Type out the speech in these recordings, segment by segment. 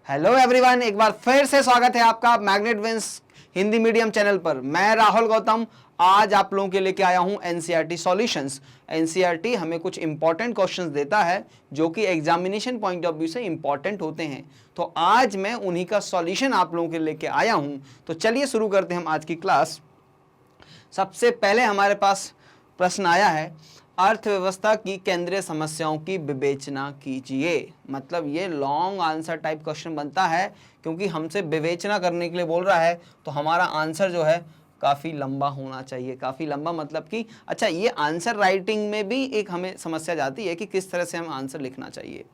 Hello everyone, एक बार फिर से स्वागत है आपका magnet wins Hindi medium channel पर। मैं राहुल गौतम आज आप लोगों के लेके आया हूं एनसीईआरटी सॉल्यूशंस। एनसीईआरटी हमें कुछ इंपॉर्टेंट क्वेश्चंस देता है जो कि एग्जामिनेशन पॉइंट ऑफ व्यू से इंपॉर्टेंट होते हैं, तो आज मैं उन्हीं का सॉल्यूशन आप लोगों के लेके आया हूं। तो चलिए शुरू करते हैं हम आज की क्लास। सबसे पहले हमारे पास प्रश्न आया है, अर्थव्यवस्था की केंद्रीय समस्याओं की विवेचना कीजिए। मतलब ये लॉन्ग आंसर टाइप क्वेश्चन बनता है क्योंकि हमसे विवेचना करने के लिए बोल रहा है, तो हमारा आंसर जो है काफ़ी लंबा होना चाहिए। काफ़ी लंबा मतलब कि अच्छा, ये आंसर राइटिंग में भी एक हमें समस्या जाती है कि किस तरह से हम आंसर लिखना चाहिए।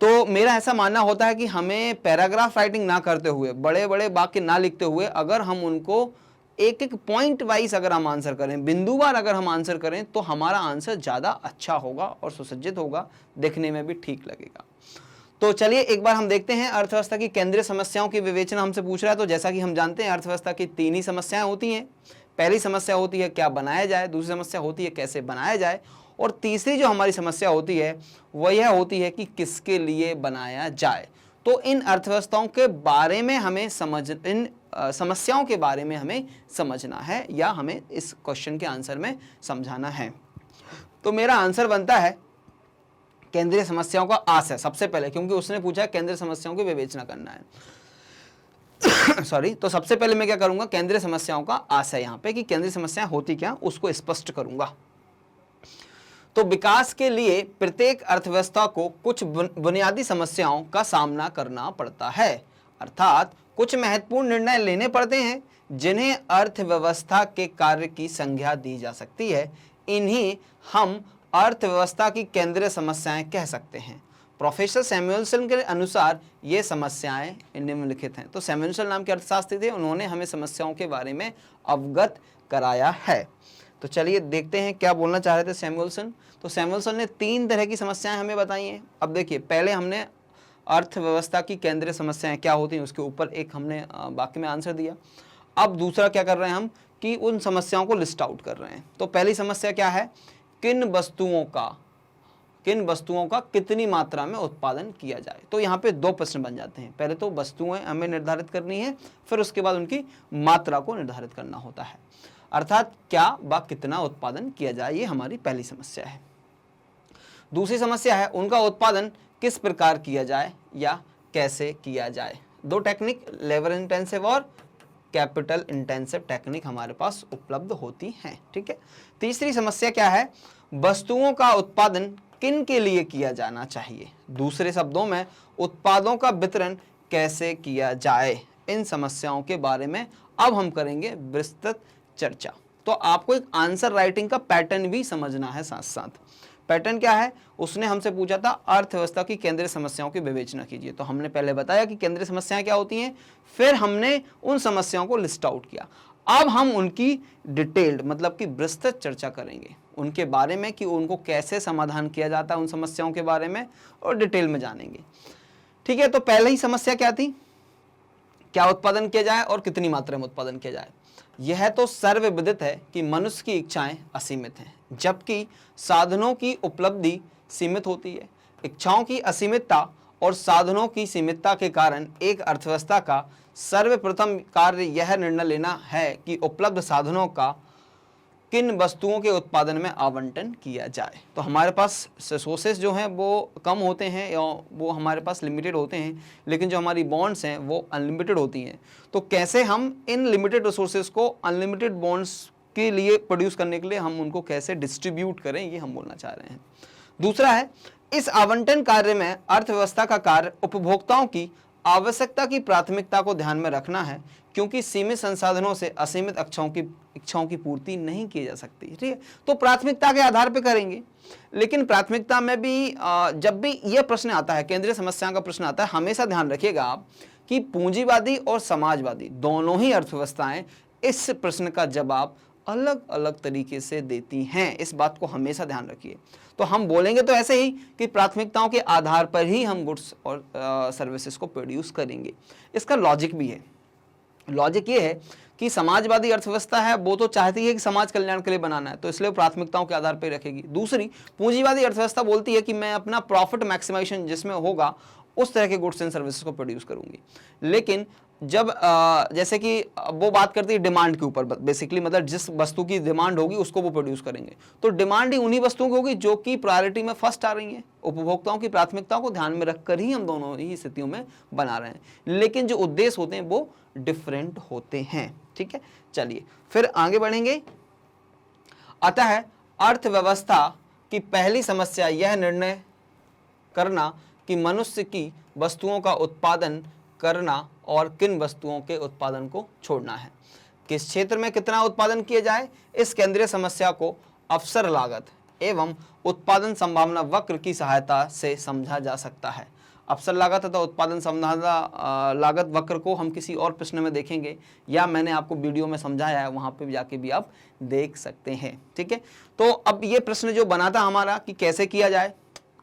तो मेरा ऐसा मानना होता है कि हमें पैराग्राफ राइटिंग ना करते हुए, बड़े बड़े वाक्य ना लिखते हुए, अगर हम उनको एक एक पॉइंट वाइज अगर हम आंसर करें, बिंदुवार अगर हम आंसर करें, तो हमारा आंसर ज़्यादा अच्छा होगा और सुसज्जित होगा, देखने में भी ठीक लगेगा। तो चलिए एक बार हम देखते हैं, अर्थव्यवस्था की केंद्रीय समस्याओं की विवेचना हमसे पूछ रहा है। तो जैसा कि हम जानते हैं अर्थव्यवस्था की तीन ही समस्याएं होती हैं। पहली समस्या होती है क्या बनाया जाए, दूसरी समस्या होती है कैसे बनाया जाए, और तीसरी जो हमारी समस्या होती है वह यह होती है कि किसके लिए बनाया जाए। तो इन अर्थव्यवस्थाओं के बारे में हमें इन समस्याओं के बारे में हमें समझना है या हमें इस क्वेश्चन के आंसर में समझाना है। तो मेरा आंसर बनता है केंद्रीय समस्याओं का आशय सबसे पहले, क्योंकि उसने पूछा केंद्रीय समस्याओं की विवेचना करना है। सॉरी, तो सबसे पहले मैं क्या करूंगा, केंद्रीय समस्याओं का आशय यहाँ पे कि केंद्रीय समस्याएं होती क्या, उसको स्पष्ट करूंगा। तो विकास के लिए प्रत्येक अर्थव्यवस्था को कुछ बुनियादी समस्याओं का सामना करना पड़ता है, अर्थात कुछ महत्वपूर्ण निर्णय लेने पड़ते हैं जिन्हें अर्थव्यवस्था के कार्य की संज्ञा दी जा सकती है। इन्हीं हम अर्थव्यवस्था की केंद्रीय समस्याएं कह सकते हैं। प्रोफेसर सैमुअलसन के अनुसार ये समस्याएं निम्नलिखित हैं। तो सैमुअलसन नाम के अर्थशास्त्री थे, उन्होंने हमें समस्याओं के बारे में अवगत कराया है। तो चलिए देखते हैं क्या बोलना चाह रहे थे सैमुअलसन। तो सैमुअलसन ने तीन तरह की समस्याएं हमें बताई हैं। अब देखिए, पहले हमने अर्थव्यवस्था की केंद्रीय समस्याएं क्या होती हैं उसके ऊपर एक हमने वाक्य में आंसर दिया। अब दूसरा क्या कर रहे हैं हम कि उन समस्याओं को लिस्ट आउट कर रहे हैं। तो पहली समस्या क्या है, किन वस्तुओं का कितनी मात्रा में उत्पादन किया जाए। तो यहाँ पे दो प्रश्न बन जाते हैं, पहले तो वस्तुएं हमें निर्धारित करनी है, फिर उसके बाद उनकी मात्रा को निर्धारित करना होता है, अर्थात क्या व कितना उत्पादन किया जाए। ये हमारी पहली समस्या है। दूसरी समस्या है उनका उत्पादन किस प्रकार किया जाए या कैसे किया जाए। दो टेक्निक, लेबर इंटेंसिव और कैपिटल इंटेंसिव टेक्निक हमारे पास उपलब्ध होती हैं। ठीक है। तीसरी समस्या क्या है, वस्तुओं का उत्पादन किन के लिए किया जाना चाहिए, दूसरे शब्दों में उत्पादों का वितरण कैसे किया जाए। इन समस्याओं के बारे में अब हम करेंगे विस्तृत चर्चा। तो आपको एक आंसर राइटिंग का पैटर्न भी समझना है साथ साथ। पैटर्न क्या है, उसने हमसे पूछा था अर्थव्यवस्था की केंद्रीय समस्याओं की विवेचना कीजिए। तो हमने पहले बताया कि केंद्रीय समस्याएं क्या होती हैं, फिर हमने उन समस्याओं को लिस्ट आउट किया। अब हम उनकी डिटेल्ड मतलब कि विस्तृत चर्चा करेंगे उनके बारे में कि उनको कैसे समाधान किया जाता है, उन समस्याओं के बारे में और डिटेल में जानेंगे। ठीक है। तो पहले ही समस्या क्या थी, क्या उत्पादन किया जाए और कितनी मात्रा में उत्पादन किया जाए। यह तो सर्वविदित है कि मनुष्य की इच्छाएं असीमित हैं, जबकि साधनों की उपलब्धि सीमित होती है। इच्छाओं की असीमितता और साधनों की सीमितता के कारण एक अर्थव्यवस्था का सर्वप्रथम कार्य यह निर्णय लेना है कि उपलब्ध साधनों का किन वस्तुओं के उत्पादन में आवंटन किया जाए। तो हमारे पास रिसोर्सेज जो हैं वो कम होते हैं या वो हमारे पास लिमिटेड होते हैं, लेकिन जो हमारी बॉन्ड्स हैं वो अनलिमिटेड होती हैं। तो कैसे हम इन लिमिटेड रिसोर्सेज को अनलिमिटेड बॉन्ड्स के लिए प्रोड्यूस करने के लिए हम उनको कैसे डिस्ट्रीब्यूट करें, ये हम बोलना चाह रहे हैं। दूसरा है, इस आवंटन कार्य में अर्थव्यवस्था का कार्य उपभोक्ताओं की आवश्यकता की प्राथमिकता को ध्यान में रखना है, क्योंकि सीमित संसाधनों से असीमित इच्छाओं की पूर्ति नहीं की जा सकती। ठीक है। तो प्राथमिकता के आधार पर करेंगे, लेकिन प्राथमिकता में भी जब भी यह प्रश्न आता है, केंद्रीय समस्या का प्रश्न आता है, हमेशा ध्यान रखिएगा आप कि पूंजीवादी और समाजवादी दोनों ही अर्थव्यवस्थाएं इस प्रश्न का जवाब अलग अलग तरीके से देती हैं। इस बात को हमेशा ध्यान रखिए। तो हम बोलेंगे तो ऐसे ही कि प्राथमिकताओं के आधार पर ही हम गुड्स और सर्विसेज को प्रोड्यूस करेंगे। इसका लॉजिक भी है। लॉजिक ये है कि समाजवादी अर्थव्यवस्था है, वो तो चाहती है कि समाज कल्याण के लिए बनाना है, तो इसलिए प्राथमिकताओं के आधार पर रखेगी। दूसरी पूंजीवादी अर्थव्यवस्था बोलती है कि मैं अपना प्रॉफिट मैक्सिमाइजेशन जिसमें होगा उस तरह के गुड्स एंड सर्विसेज को प्रोड्यूस करूंगी। लेकिन जब जैसे कि वो बात करती है डिमांड के ऊपर, बेसिकली मतलब जिस वस्तु की डिमांड होगी उसको वो प्रोड्यूस करेंगे, तो डिमांड ही उन्हीं वस्तुओं की होगी जो कि प्रायोरिटी में फर्स्ट आ रही हैं। उपभोक्ताओं की प्राथमिकताओं को ध्यान में रखकर ही हम दोनों ही स्थितियों में बना रहे हैं, लेकिन जो उद्देश्य होते हैं वो डिफरेंट होते हैं। ठीक है, चलिए फिर आगे बढ़ेंगे। अतः अर्थव्यवस्था की पहली समस्या यह निर्णय करना कि मनुष्य की वस्तुओं का उत्पादन करना और किन वस्तुओं के उत्पादन को छोड़ना है। किस क्षेत्र में कितना उत्पादन किया जाए, इस केंद्रीय समस्या को अवसर लागत एवं उत्पादन संभावना वक्र की सहायता से समझा जा सकता है। अवसर लागत तथा उत्पादन संभावना लागत वक्र को हम किसी और प्रश्न में देखेंगे, या मैंने आपको वीडियो में समझाया है, वहां पे जाके भी आप देख सकते हैं। ठीक है, तो अब ये प्रश्न जो बना था हमारा कि कैसे किया जाए,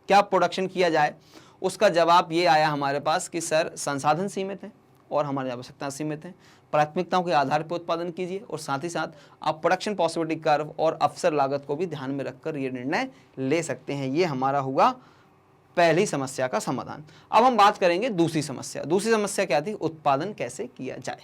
क्या प्रोडक्शन किया जाए, उसका जवाब ये आया हमारे पास कि सर संसाधन सीमित हैं और हमारी आवश्यकता सीमित है, प्राथमिकताओं के आधार पर उत्पादन कीजिए और साथ ही साथ आप प्रोडक्शन पॉसिबिलिटी कर्व और अवसर लागत को भी ध्यान में रखकर ये निर्णय ले सकते हैं। ये हमारा होगा पहली समस्या का समाधान। अब हम बात करेंगे दूसरी समस्या। दूसरी समस्या क्या थी, उत्पादन कैसे किया जाए।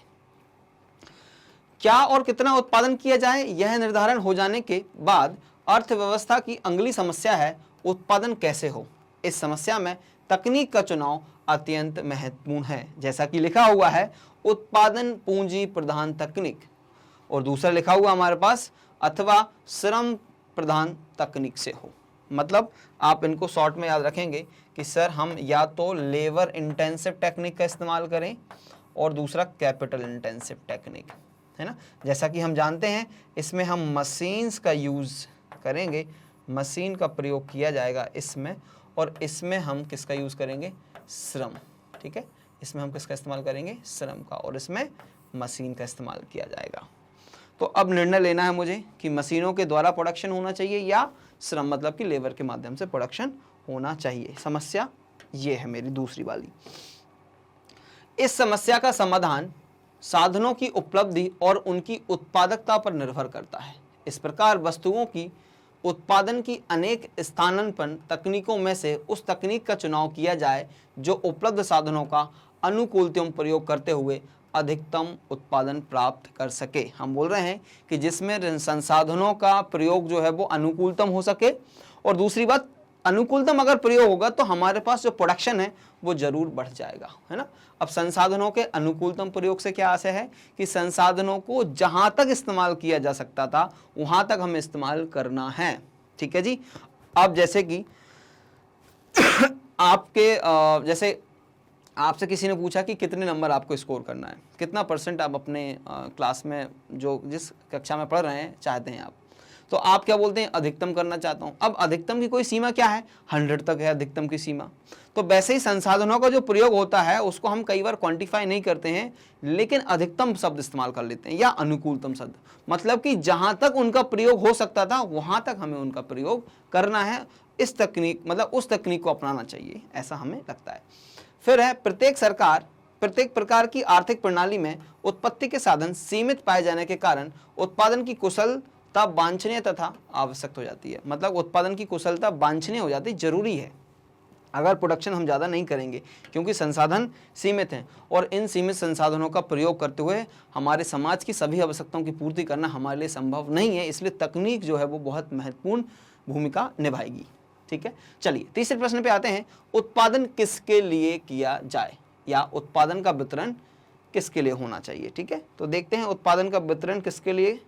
क्या और कितना उत्पादन किया जाए यह निर्धारण हो जाने के बाद अर्थव्यवस्था की अगली समस्या है उत्पादन कैसे हो। इस समस्या में तकनीक का चुनाव अत्यंत महत्वपूर्ण है। जैसा कि लिखा हुआ है उत्पादन पूंजी प्रधान तकनीक, और दूसरा लिखा हुआ हमारे पास अथवा श्रम प्रधान तकनीक से हो। मतलब आप इनको शॉर्ट में याद रखेंगे कि सर हम या तो लेबर इंटेंसिव टेक्निक का इस्तेमाल करें और दूसरा कैपिटल इंटेंसिव टेक्निक, है ना। जैसा कि हम जानते हैं इसमें हम मशीन्स का यूज़ करेंगे, मशीन का प्रयोग किया जाएगा इसमें, और इसमें हम किसका यूज़ करेंगे, श्रम। ठीक है, इसमें हम किसका इस्तेमाल करेंगे, श्रम का, और इसमें मशीन का इस्तेमाल किया जाएगा। तो अब निर्णय लेना है मुझे कि मशीनों के द्वारा प्रोडक्शन होना चाहिए या श्रम मतलब कि लेबर के माध्यम से प्रोडक्शन होना चाहिए। समस्या ये है मेरी दूसरी वाली। इस समस्या का समाधान साधनों की उपलब्धि और उनकी उत्पादकता पर निर्भर करता है। इस प्रकार वस्तुओं की उत्पादन की अनेक स्थानांतरण तकनीकों में से उस तकनीक का चुनाव किया जाए जो उपलब्ध साधनों का अनुकूलतम प्रयोग करते हुए अधिकतम उत्पादन प्राप्त कर सके। हम बोल रहे हैं कि जिसमें संसाधनों का प्रयोग जो है वो अनुकूलतम हो सके, और दूसरी बात अनुकूलतम अगर प्रयोग होगा तो हमारे पास जो प्रोडक्शन है वो जरूर बढ़ जाएगा, है ना। अब संसाधनों के अनुकूलतम प्रयोग से क्या आशय है कि संसाधनों को जहां तक इस्तेमाल किया जा सकता था वहां तक हमें इस्तेमाल करना है। ठीक है जी। अब जैसे कि आपके जैसे आपसे किसी ने पूछा कि कितने नंबर आपको स्कोर करना है, कितना परसेंट आप अपने क्लास में जो जिस कक्षा में पढ़ रहे हैं चाहते हैं आप, तो आप क्या बोलते हैं, अधिकतम करना चाहता हूं। अब अधिकतम की कोई सीमा क्या है, 100 तक है अधिकतम की सीमा। तो वैसे ही संसाधनों का जो प्रयोग होता है उसको हम कई बार क्वांटिफाई नहीं करते हैं, लेकिन अधिकतम शब्द इस्तेमाल कर लेते हैं या अनुकूलतम शब्द, मतलब कि जहां तक उनका प्रयोग हो सकता था वहां तक हमें उनका प्रयोग करना है। इस तकनीक मतलब उस तकनीक को अपनाना चाहिए, ऐसा हमें लगता है। फिर है प्रत्येक प्रकार की आर्थिक प्रणाली में उत्पत्ति के साधन सीमित पाए जाने के कारण उत्पादन की कुशलता वांछनीय तथा आवश्यक हो जाती है। मतलब उत्पादन की कुशलता वांछनीय हो जाती, जरूरी है अगर प्रोडक्शन हम ज़्यादा नहीं करेंगे, क्योंकि संसाधन सीमित हैं और इन सीमित संसाधनों का प्रयोग करते हुए हमारे समाज की सभी आवश्यकताओं की पूर्ति करना हमारे लिए संभव नहीं है। इसलिए तकनीक जो है वो बहुत महत्वपूर्ण भूमिका निभाएगी। ठीक है, चलिए तीसरे प्रश्न पे आते हैं। उत्पादन किसके लिए किया जाए या उत्पादन का वितरण किसके लिए होना चाहिए। ठीक है, तो देखते हैं उत्पादन का वितरण किसके लिए,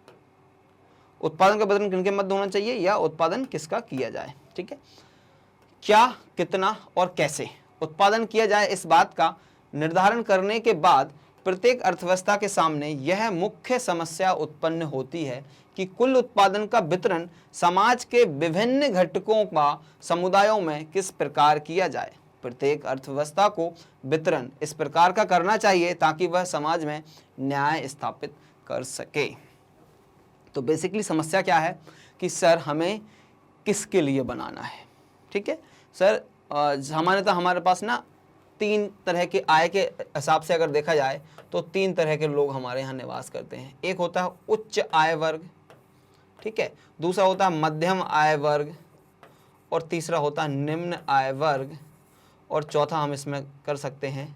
उत्पादन का वितरण किनके मध्य होना चाहिए या उत्पादन किसका किया जाए। ठीक है, क्या, कितना और कैसे उत्पादन किया जाए, इस बात का निर्धारण करने के बाद प्रत्येक अर्थव्यवस्था के सामने यह मुख्य समस्या उत्पन्न होती है कि कुल उत्पादन का वितरण समाज के विभिन्न घटकों का समुदायों में किस प्रकार किया जाए। प्रत्येक अर्थव्यवस्था को वितरण इस प्रकार का करना चाहिए ताकि वह समाज में न्याय स्थापित कर सके। तो बेसिकली समस्या क्या है कि सर हमें किसके लिए बनाना है। ठीक है सर, हमारे पास ना 3 तरह के आय के हिसाब से अगर देखा जाए तो 3 तरह के लोग हमारे यहाँ निवास करते हैं। एक होता है उच्च आय वर्ग, ठीक है, दूसरा होता है मध्यम आय वर्ग, और तीसरा होता है निम्न आय वर्ग, और चौथा हम इसमें कर सकते हैं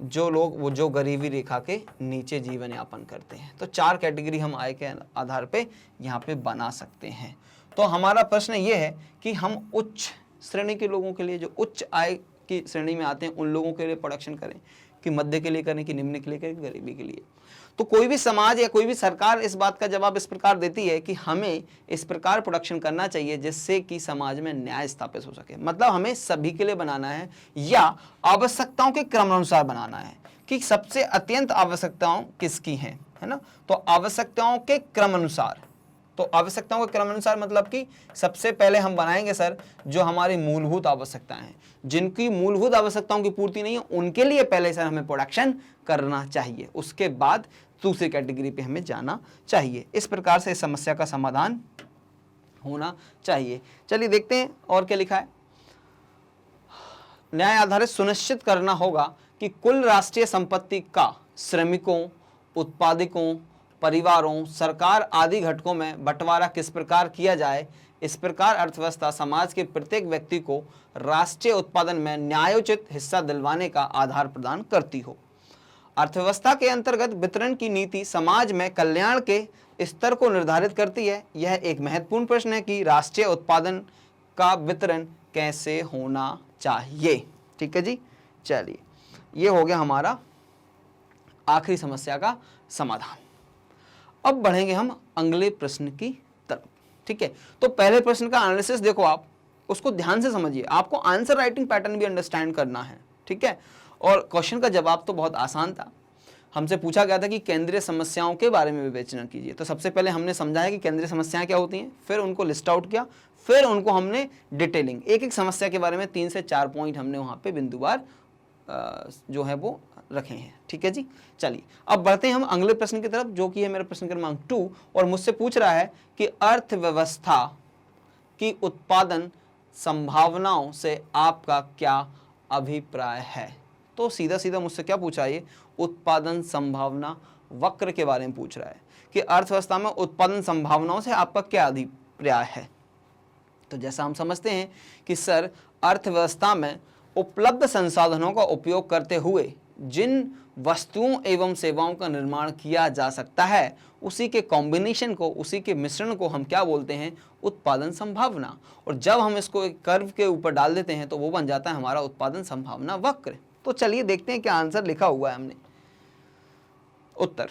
जो लोग वो जो गरीबी रेखा के नीचे जीवन यापन करते हैं। तो 4 कैटेगरी हम आय के आधार पे यहाँ पे बना सकते हैं। तो हमारा प्रश्न ये है कि हम उच्च श्रेणी के लोगों के लिए, जो उच्च आय की श्रेणी में आते हैं, उन लोगों के लिए प्रोडक्शन करें कि मध्य के लिए करें कि निम्न के लिए करें, गरीबी के लिए। तो कोई भी समाज या कोई भी सरकार इस बात का जवाब इस प्रकार देती है कि हमें इस प्रकार प्रोडक्शन करना चाहिए जिससे कि समाज में न्याय स्थापित हो सके। मतलब हमें सभी के लिए बनाना है या आवश्यकताओं के क्रमानुसार बनाना है कि सबसे अत्यंत आवश्यकताओं किसकी हैं, है ना। तो आवश्यकताओं के क्रमानुसार, तो आवश्यकताओं के क्रमानुसार मतलब कि सबसे पहले हम बनाएंगे सर जो हमारी मूलभूत आवश्यकताएं हैं, जिनकी मूलभूत आवश्यकताओं की पूर्ति नहीं है उनके लिए पहले सर हमें प्रोडक्शन करना चाहिए, उसके बाद दूसरी कैटेगरी पे हमें जाना चाहिए। इस प्रकार से इस समस्या का समाधान होना चाहिए। चलिए देखते हैं और क्या लिखा है। न्याय आधारित सुनिश्चित करना होगा कि कुल राष्ट्रीय संपत्ति का श्रमिकों, उत्पादकों, परिवारों, सरकार आदि घटकों में बंटवारा किस प्रकार किया जाए। इस प्रकार अर्थव्यवस्था समाज के प्रत्येक व्यक्ति को राष्ट्रीय उत्पादन में न्यायोचित हिस्सा दिलवाने का आधार प्रदान करती हो। अर्थव्यवस्था के अंतर्गत वितरण की नीति समाज में कल्याण के स्तर को निर्धारित करती है। यह एक महत्वपूर्ण प्रश्न है कि राष्ट्रीय उत्पादन का वितरण कैसे होना चाहिए। ठीक है जी, चलिए ये हो गया हमारा आखिरी समस्या का समाधान। अब बढ़ेंगे हम अगले प्रश्न की तरफ। ठीक है, तो पहले प्रश्न का एनालिसिस देखो, आप उसको ध्यान से समझिए, आपको आंसर राइटिंग पैटर्न भी अंडरस्टैंड करना है। ठीक है, और क्वेश्चन का जवाब तो बहुत आसान था। हमसे पूछा गया था कि केंद्रीय समस्याओं के बारे में विवेचना कीजिए। तो सबसे पहले हमने समझा है कि केंद्रीय समस्याएं क्या होती हैं, फिर उनको लिस्ट आउट किया, फिर उनको हमने डिटेलिंग एक एक समस्या के बारे में 3 से 4 पॉइंट हमने वहाँ पे बिंदुवार जो है वो रखे हैं। ठीक है जी, चलिए अब बढ़ते हैं हम अगले प्रश्न की तरफ, जो कि है मेरा प्रश्न क्रमांक 2 और मुझसे पूछ रहा है कि अर्थव्यवस्था की उत्पादन संभावनाओं से आपका क्या अभिप्राय है। तो सीधा सीधा मुझसे क्या पूछा, ये उत्पादन संभावना वक्र के बारे में पूछ रहा है कि अर्थव्यवस्था में उत्पादन संभावनाओं से आपका क्या अभिप्राय है। तो जैसा हम समझते हैं कि सर अर्थव्यवस्था में उपलब्ध संसाधनों का उपयोग करते हुए जिन वस्तुओं एवं सेवाओं का निर्माण किया जा सकता है, उसी के कॉम्बिनेशन को, उसी के मिश्रण को हम क्या बोलते हैं, उत्पादन संभावना। और जब हम इसको एक कर्व के ऊपर डाल देते हैं तो वो बन जाता है हमारा उत्पादन संभावना वक्र। तो चलिए देखते हैं क्या आंसर लिखा हुआ है हमने। उत्तर,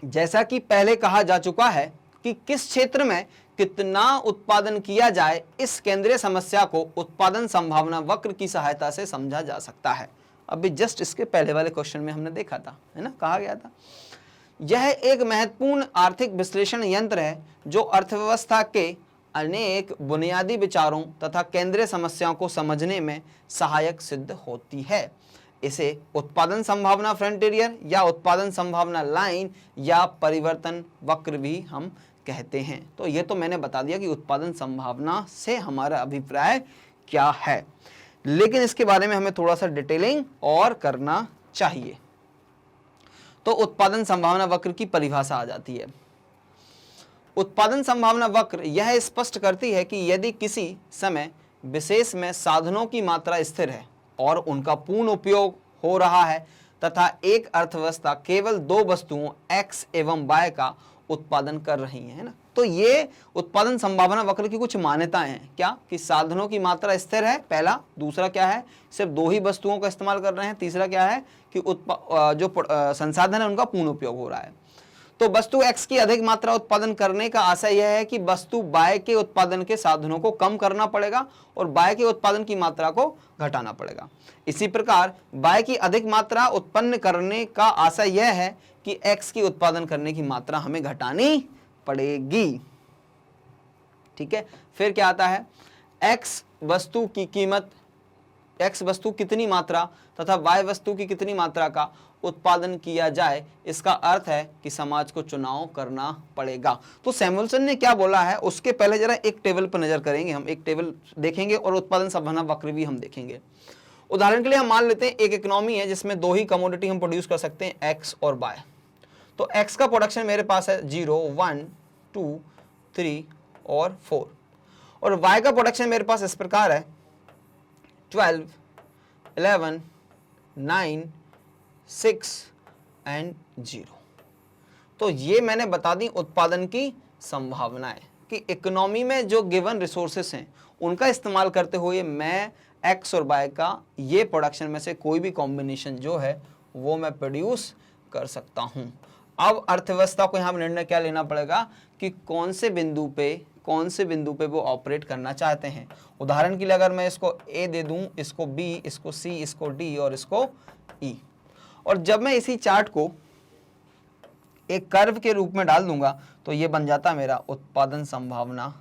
जैसा कि पहले कहा जा चुका है कि किस क्षेत्र में कितना उत्पादन किया जाए, इस केंद्रीय समस्या को उत्पादन संभावना वक्र की सहायता से समझा जा सकता है। अभी जस्ट इसके पहले वाले क्वेश्चन में हमने देखा था, है ना, कहा गया था। यह एक महत्वपूर्ण आर्थिक विश्लेषण यंत्र है जो अर्थव्यवस्था के अनेक बुनियादी विचारों तथा केंद्रीय समस्याओं को समझने में सहायक सिद्ध होती है। इसे उत्पादन संभावना फ्रंटियर या उत्पादन संभावना लाइन या परिवर्तन वक्र भी हम कहते हैं। तो ये तो मैंने बता दिया कि उत्पादन संभावना से हमारा अभिप्राय क्या है, लेकिन इसके बारे में हमें थोड़ा सा डिटेलिंग और करना चाहिए। तो उत्पादन संभावना वक्र की परिभाषा आ जाती है। उत्पादन संभावना वक्र यह स्पष्ट करती है कि यदि किसी समय विशेष में साधनों की मात्रा स्थिर है और उनका पूर्ण उपयोग हो रहा है तथा एक अर्थव्यवस्था केवल 2 वस्तुओं X एवं Y का उत्पादन कर रही है ना, तो ये उत्पादन संभावना वक्र की कुछ मान्यताएं हैं। क्या कि साधनों की मात्रा स्थिर है, पहला। दूसरा क्या है, सिर्फ 2 ही वस्तुओं का इस्तेमाल कर रहे हैं। तीसरा क्या है कि जो संसाधन है उनका पूर्ण उपयोग हो रहा है। तो वस्तु X की अधिक मात्रा उत्पादन करने का आशय यह है कि वस्तु Y के उत्पादन के साधनों को कम करना पड़ेगा और Y के उत्पादन की मात्रा को घटाना पड़ेगा। इसी प्रकार Y की अधिक मात्रा उत्पन्न करने का आशय यह है कि X की उत्पादन करने की मात्रा हमें घटानी पड़ेगी। ठीक है, फिर क्या आता है, X वस्तु की कीमत, X वस्तु कितनी मात्रा तथा Y वस्तु की कितनी मात्रा का उत्पादन किया जाए, इसका अर्थ है कि समाज को चुनाव करना पड़ेगा। तो सैमुअल्सन ने क्या बोला है, उसके पहले जरा एक टेबल पर नजर करेंगे, हम एक टेबल देखेंगे और उत्पादन संभावना वक्र भी हम देखेंगे। उदाहरण के लिए हम मान लेते हैं एक इकोनॉमी है जिसमें 2 ही कमोडिटी हम प्रोड्यूस कर सकते हैं, X और Y। तो X का प्रोडक्शन मेरे पास है 0, 1, 2, 3 और 4 और Y का प्रोडक्शन मेरे पास इस प्रकार है 12, 11, 9, 6 एंड 0। तो ये मैंने बता दी उत्पादन की संभावनाएं कि इकोनॉमी में जो गिवन रिसोर्सेस हैं उनका इस्तेमाल करते हुए मैं एक्स और वाई का ये प्रोडक्शन में से कोई भी कॉम्बिनेशन जो है वो मैं प्रोड्यूस कर सकता हूं। अब अर्थव्यवस्था को यहाँ निर्णय क्या लेना पड़ेगा कि कौन से बिंदु पे वो ऑपरेट करना चाहते हैं। उदाहरण के लिए अगर मैं इसको ए दे दूं, इसको बी, इसको सी, इसको डी और इसको ई, और जब मैं इसी चार्ट को एक कर्व के रूप में डाल दूंगा तो ये बन जाता मेरा उत्पादन संभावना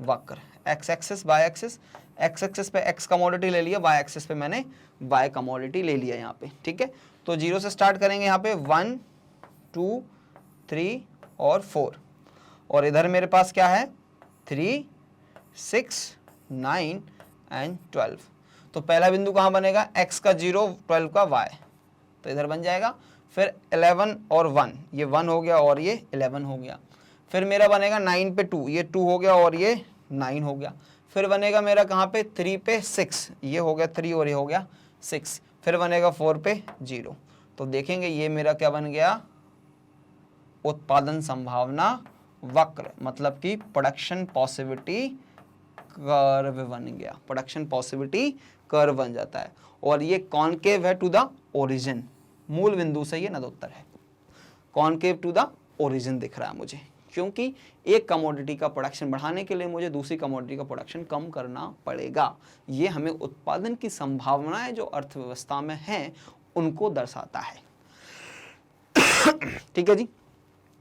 वक्र। X axis, Y axis, X axis पे एक्स कमोडिटी ले लिया, वाई एक्सिस पे मैंने वाई कमोडिटी ले लिया यहाँ पे, ठीक है। तो 0 से स्टार्ट करेंगे यहाँ पे 1, 2, 3 और 4, और इधर मेरे पास क्या है 3, 6, 9 एंड 12। तो पहला बिंदु कहाँ बनेगा, x का 0, 12 का y, तो इधर बन जाएगा। फिर 11 और 1, ये 1 हो गया और ये 11 हो गया। फिर मेरा बनेगा 9 पे 2, ये 2 हो गया और ये 9 हो गया। फिर बनेगा मेरा कहाँ पे 3 पे 6, ये हो गया 3 और ये हो गया 6। फिर बनेगा 4 पे 0। तो देखेंगे ये मेरा क्या बन गया, उत्पादन संभावना वक्र, मतलब कि प्रोडक्शन पॉसिबिलिटी कर्व बन गया। प्रोडक्शन पॉसिबिलिटी कर्व बन जाता है और ये कॉनकेव है टू द ओरिजिन, मूल बिंदु से ये नदोत्तर है। कॉनकेव टू द ओरिजिन दिख रहा है मुझे, क्योंकि एक कमोडिटी का प्रोडक्शन बढ़ाने के लिए मुझे दूसरी कमोडिटी का प्रोडक्शन कम करना पड़ेगा। ये हमें उत्पादन की संभावनाएं जो अर्थव्यवस्था में हैं उनको दर्शाता है। ठीक है जी,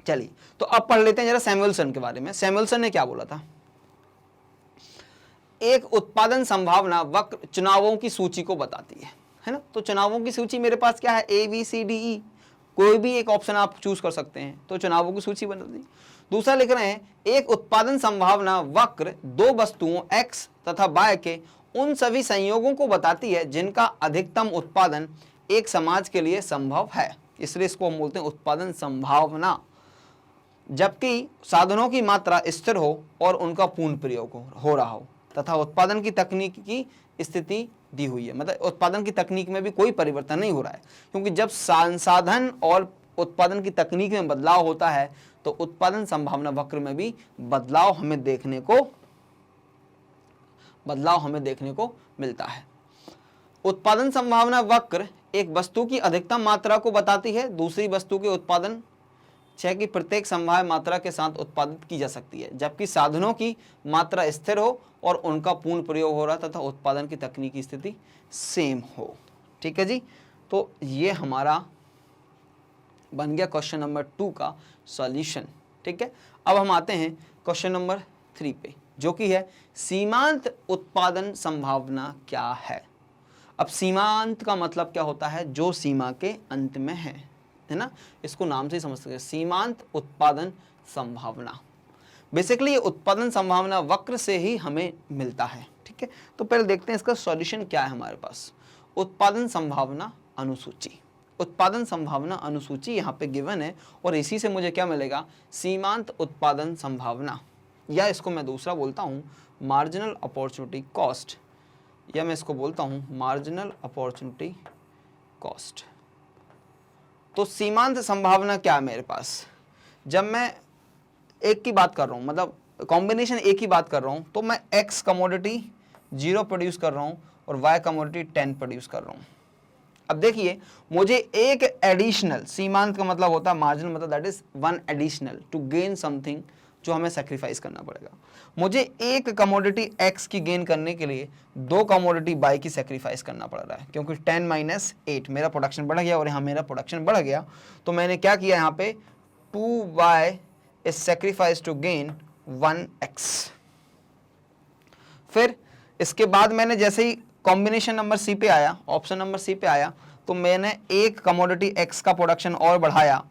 चलिए तो अब पढ़ लेते हैं जरा सैमुअलसन के बारे में। सैमुअलसन ने क्या बोला था, एक उत्पादन संभावना वक्र चुनावों की सूची को बताती है ना। तो चुनावों की सूची मेरे पास क्या है, A B C D E, कोई भी एक ऑप्शन आप चूज कर सकते हैं, तो चुनावों की सूची बना दी। दूसरा लिख रहे हैं, एक उत्पादन संभावना वक्र दो वस्तुओं x तथा y के उन सभी संयोगों को बताती है जिनका अधिकतम उत्पादन एक समाज के लिए संभव है, इसलिए इसको हम बोलते हैं उत्पादन संभावना। जबकि साधनों की मात्रा स्थिर हो और उनका पूर्ण प्रयोग हो रहा हो तथा उत्पादन की तकनीक की स्थिति दी हुई है, मतलब उत्पादन की तकनीक में भी कोई परिवर्तन नहीं हो रहा है, क्योंकि जब संसाधन और उत्पादन की तकनीक में बदलाव होता है तो उत्पादन संभावना वक्र में भी बदलाव हमें देखने को मिलता है। उत्पादन संभावना वक्र एक वस्तु की अधिकतम मात्रा को बताती है, दूसरी वस्तु के उत्पादन क्षय की प्रत्येक संभाव्य मात्रा के साथ उत्पादित की जा सकती है, जबकि साधनों की मात्रा स्थिर हो और उनका पूर्ण प्रयोग हो रहा तथा उत्पादन की तकनीकी स्थिति सेम हो। ठीक है जी, तो ये हमारा बन गया क्वेश्चन नंबर 2 का सॉल्यूशन। ठीक है, अब हम आते हैं क्वेश्चन नंबर 3 पे, जो कि है सीमांत उत्पादन संभावना क्या है। अब सीमांत का मतलब क्या होता है, जो सीमा के अंत में है ना, इसको नाम से ही समझ सकते हैं, सीमांत उत्पादन संभावना। बेसिकली ये उत्पादन संभावना वक्र से ही हमें मिलता है। ठीक है, तो पहले देखते हैं इसका सॉल्यूशन क्या है हमारे पास। उत्पादन संभावना अनुसूची, उत्पादन संभावना अनुसूची यहाँ पे गिवन है और इसी से मुझे क्या मिलेगा, सीमांत उत्पादन संभावना, या इसको मैं दूसरा बोलता हूँ मार्जिनल अपॉर्चुनिटी कॉस्ट, या मैं इसको बोलता हूँ मार्जिनल अपॉर्चुनिटी कॉस्ट। तो सीमांत संभावना क्या है मेरे पास, जब मैं एक की बात कर रहा हूँ, मतलब कॉम्बिनेशन एक ही बात कर रहा हूँ, तो मैं x कमोडिटी 0 प्रोड्यूस कर रहा हूँ और y कमोडिटी 10 प्रोड्यूस कर रहा हूँ। अब देखिए, मुझे एक एडिशनल, सीमांत का मतलब होता है मार्जिनल, मतलब that is one additional to gain something, जो हमें सेक्रीफाइस करना पड़ेगा। मुझे एक कमोडिटी x की गेन करने के लिए दो कमोडिटी y की सेक्रीफाइस करना पड़ रहा है, क्योंकि 10 - 8 मेरा प्रोडक्शन बढ़ गया और यहाँ मेरा प्रोडक्शन बढ़ गया। तो मैंने क्या किया, यहाँ पे 2y is sacrifice to gain 1x। फिर इसके बाद मैंने जैसे ही कॉम्बिनेशन नंबर सी पे आया, ऑप्शन नंबर सी पे आया, तो मैंने एक कमोडिटी x का प्रोडक्शन और बढ़ाया,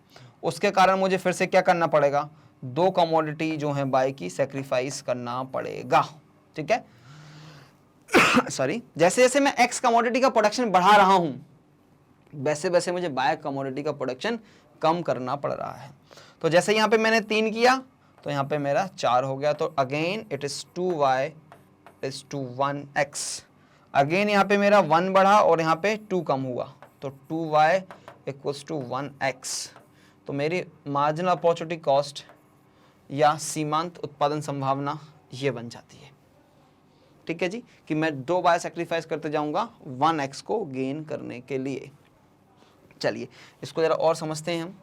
उसके कारण मुझे फिर से क्या करना पड़ेगा, दो कमोडिटी जो है y की सेक्रीफाइस करना पड़ेगा। ठीक है, सॉरी, जैसे जैसे मैं x कमोडिटी का प्रोडक्शन बढ़ा रहा हूं, वैसे वैसे मुझे y कमोडिटी का प्रोडक्शन कम करना पड़ रहा है। तो जैसे यहाँ पे मैंने 3 किया तो यहाँ पे मेरा 4 हो गया, तो again it is 2y is to 1x। Again यहाँ पे मेरा 1 बढ़ा और यहाँ पे 2 कम हुआ, तो 2y इक्वल्स टू 1x। तो मेरी मार्जिनल अपॉर्चुनिटी कॉस्ट या सीमांत उत्पादन संभावना ये बन जाती है। ठीक है जी, कि मैं 2 बार सेक्रीफाइस करते जाऊंगा 1x को गेन करने के लिए। चलिए इसको जरा और समझते हैं हम।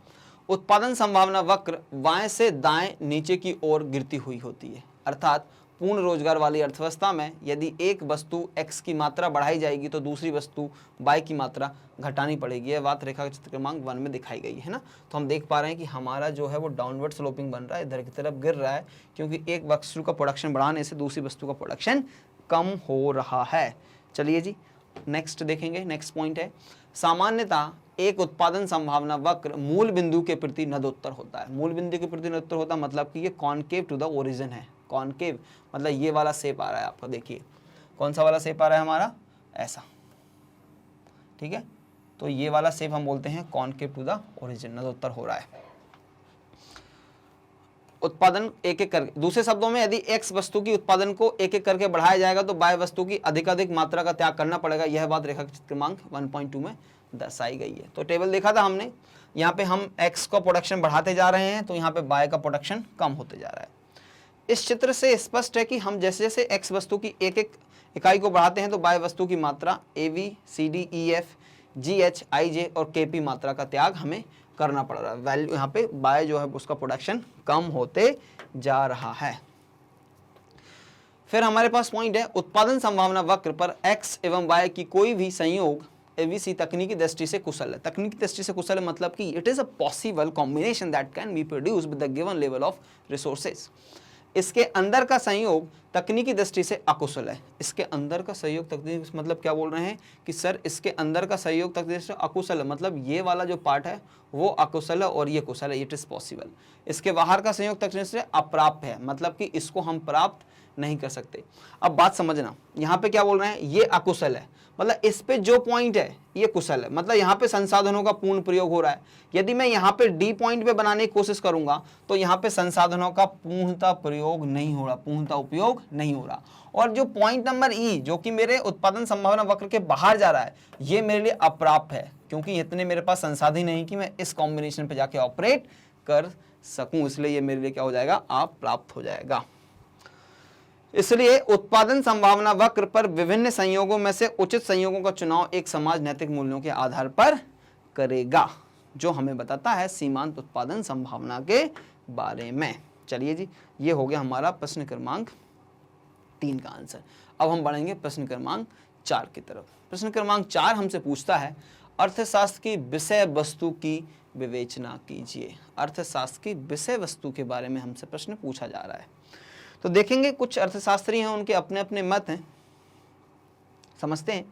उत्पादन संभावना वक्र बाएं से दाएं नीचे की ओर गिरती हुई होती है, अर्थात पूर्ण रोजगार वाली अर्थव्यवस्था में यदि एक वस्तु x की मात्रा बढ़ाई जाएगी तो दूसरी वस्तु y की मात्रा घटानी पड़ेगी। यह बात रेखा चित्र क्रमांक 1 में दिखाई गई है ना। तो हम देख पा रहे हैं कि हमारा जो है वो डाउनवर्ड स्लोपिंग बन रहा है, इधर की तरफ गिर रहा है, क्योंकि एक वस्तु का प्रोडक्शन बढ़ाने से दूसरी वस्तु का प्रोडक्शन कम हो रहा है। चलिए जी नेक्स्ट देखेंगे। नेक्स्ट पॉइंट है, सामान्यतः एक उत्पादन संभावना वक्र मूल बिंदु के प्रति नदोत्तर होता है। मूल बिंदु के प्रति नदोत्तर होता है मतलब कि ये कॉनकेव टू द ओरिजिन है। कॉनकेव मतलब ये वाला शेप आ रहा है आपका, देखिए कौन सा वाला शेप आ रहा है हमारा, ऐसा। ठीक है, तो ये वाला शेप हम बोलते हैं कॉनकेव टू द ओरिजिन, नदोत्तर हो रहा है। उत्पादन एक एक करके, दूसरे शब्दों में यदि x वस्तु की उत्पादन को एक एक करके बढ़ाया जाएगा तो y वस्तु की अधिकाधिक मात्रा का त्याग करना पड़ेगा। यह बात रेखा चित्र क्रमांक 1.2 में दर्शाई गई है। तो टेबल देखा था हमने, यहाँ पे हम x का प्रोडक्शन बढ़ाते जा रहे हैं तो यहाँ पे y का प्रोडक्शन कम होते जा रहा है। इस चित्र से स्पष्ट है कि हम जैसे जैसे x वस्तु की एक एक इकाई को बढ़ाते हैं तो y वस्तु की मात्रा AB, CD, EF, GH, IJ और KP मात्रा का त्याग हमें करना पड़ रहा है। वैल्यू यहाँ पे y जो है उसका प्रोडक्शन कम होते जा रहा है। फिर हमारे पास पॉइंट है, उत्पादन संभावना वक्र पर x एवं y की कोई भी संयोग ABC तकनीकी दृष्टि से कुशल है। तकनीकी दृष्टि से कुशल है मतलब कि it is a possible combination that can be produce with the given level of resources. इसके अंदर का संयोग तकनीकी दृष्टि से अकुशल है। इसके अंदर का संयोग तकनीकी मतलब क्या बोल रहे हैं कि सर इसके अंदर का संयोग तकनीकी दृष्टि से अकुशल है, मतलब ये वाला जो पार्ट है वो अकुशल है और ये कुशल है, इट इज पॉसिबल। इसके बाहर का संयोग तकनीकी दृष्टि से अप्राप्य है, मतलब कि इसको हम प्राप्त नहीं कर सकते। अब बात समझना, यहाँ पे क्या बोल रहे हैं, ये अकुशल है मतलब इस पे जो पॉइंट है ये कुशल है, मतलब यहाँ पे संसाधनों का पूर्ण प्रयोग हो रहा है। यदि मैं यहाँ पे डी पॉइंट पे बनाने की कोशिश करूंगा तो यहाँ पे संसाधनों का पूर्णतः प्रयोग नहीं हो रहा, पूर्णतः उपयोग नहीं हो रहा। और जो पॉइंट नंबर ई जो कि मेरे उत्पादन संभावना वक्र के बाहर जा रहा है ये मेरे लिए अप्राप्य है, क्योंकि इतने मेरे पास संसाधन नहीं कि मैं इस कॉम्बिनेशन पे जाके ऑपरेट कर सकूं, इसलिए ये मेरे लिए क्या हो जाएगा, अप्राप्त हो जाएगा। इसलिए उत्पादन संभावना वक्र पर विभिन्न संयोगों में से उचित संयोगों का चुनाव एक समाज नैतिक मूल्यों के आधार पर करेगा, जो हमें बताता है सीमांत उत्पादन संभावना के बारे में। चलिए जी, ये हो गया हमारा प्रश्न क्रमांक 3 का आंसर। अब हम बढ़ेंगे प्रश्न क्रमांक 4 की तरफ। प्रश्न क्रमांक 4 हमसे पूछता है, अर्थशास्त्र की विषय वस्तु की विवेचना कीजिए। अर्थशास्त्र की विषय वस्तु के बारे में हमसे प्रश्न पूछा जा रहा है। तो देखेंगे कुछ अर्थशास्त्री हैं, उनके अपने अपने मत हैं, समझते हैं।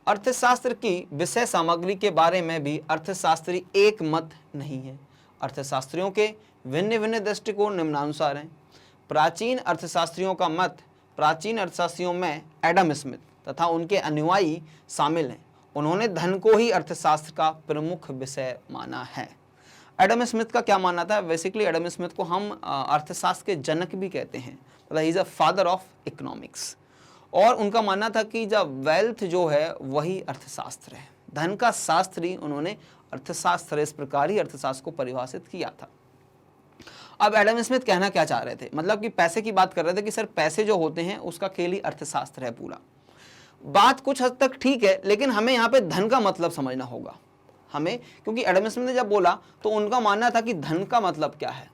अर्थशास्त्र की विषय सामग्री के बारे में भी अर्थशास्त्री एक मत नहीं है। अर्थशास्त्रियों के भिन्न भिन्न दृष्टिकोण निम्नानुसार हैं। प्राचीन अर्थशास्त्रियों का मत, प्राचीन अर्थशास्त्रियों में एडम स्मिथ तथा उनके अनुयायी शामिल हैं। उन्होंने धन को ही अर्थशास्त्र का प्रमुख विषय माना है। एडम स्मिथ का क्या मानना था, बेसिकली एडम स्मिथ को हम अर्थशास्त्र के जनक भी कहते हैं, मतलब he is a father of economics. और उनका मानना था कि जब वेल्थ जो है वही अर्थशास्त्र है, धन का शास्त्र ही उन्होंने अर्थशास्त्र, इस प्रकार ही अर्थशास्त्र को परिभाषित किया था। अब एडम स्मिथ कहना क्या चाह रहे थे, मतलब कि पैसे की बात कर रहे थे कि सर पैसे जो होते हैं उसका खेल ही अर्थशास्त्र है पूरा। बात कुछ हद तक ठीक है, लेकिन हमें यहाँ पे धन का मतलब समझना होगा हमें, क्योंकि एडम स्मिथ ने जब बोला तो उनका मानना था कि धन का मतलब क्या है,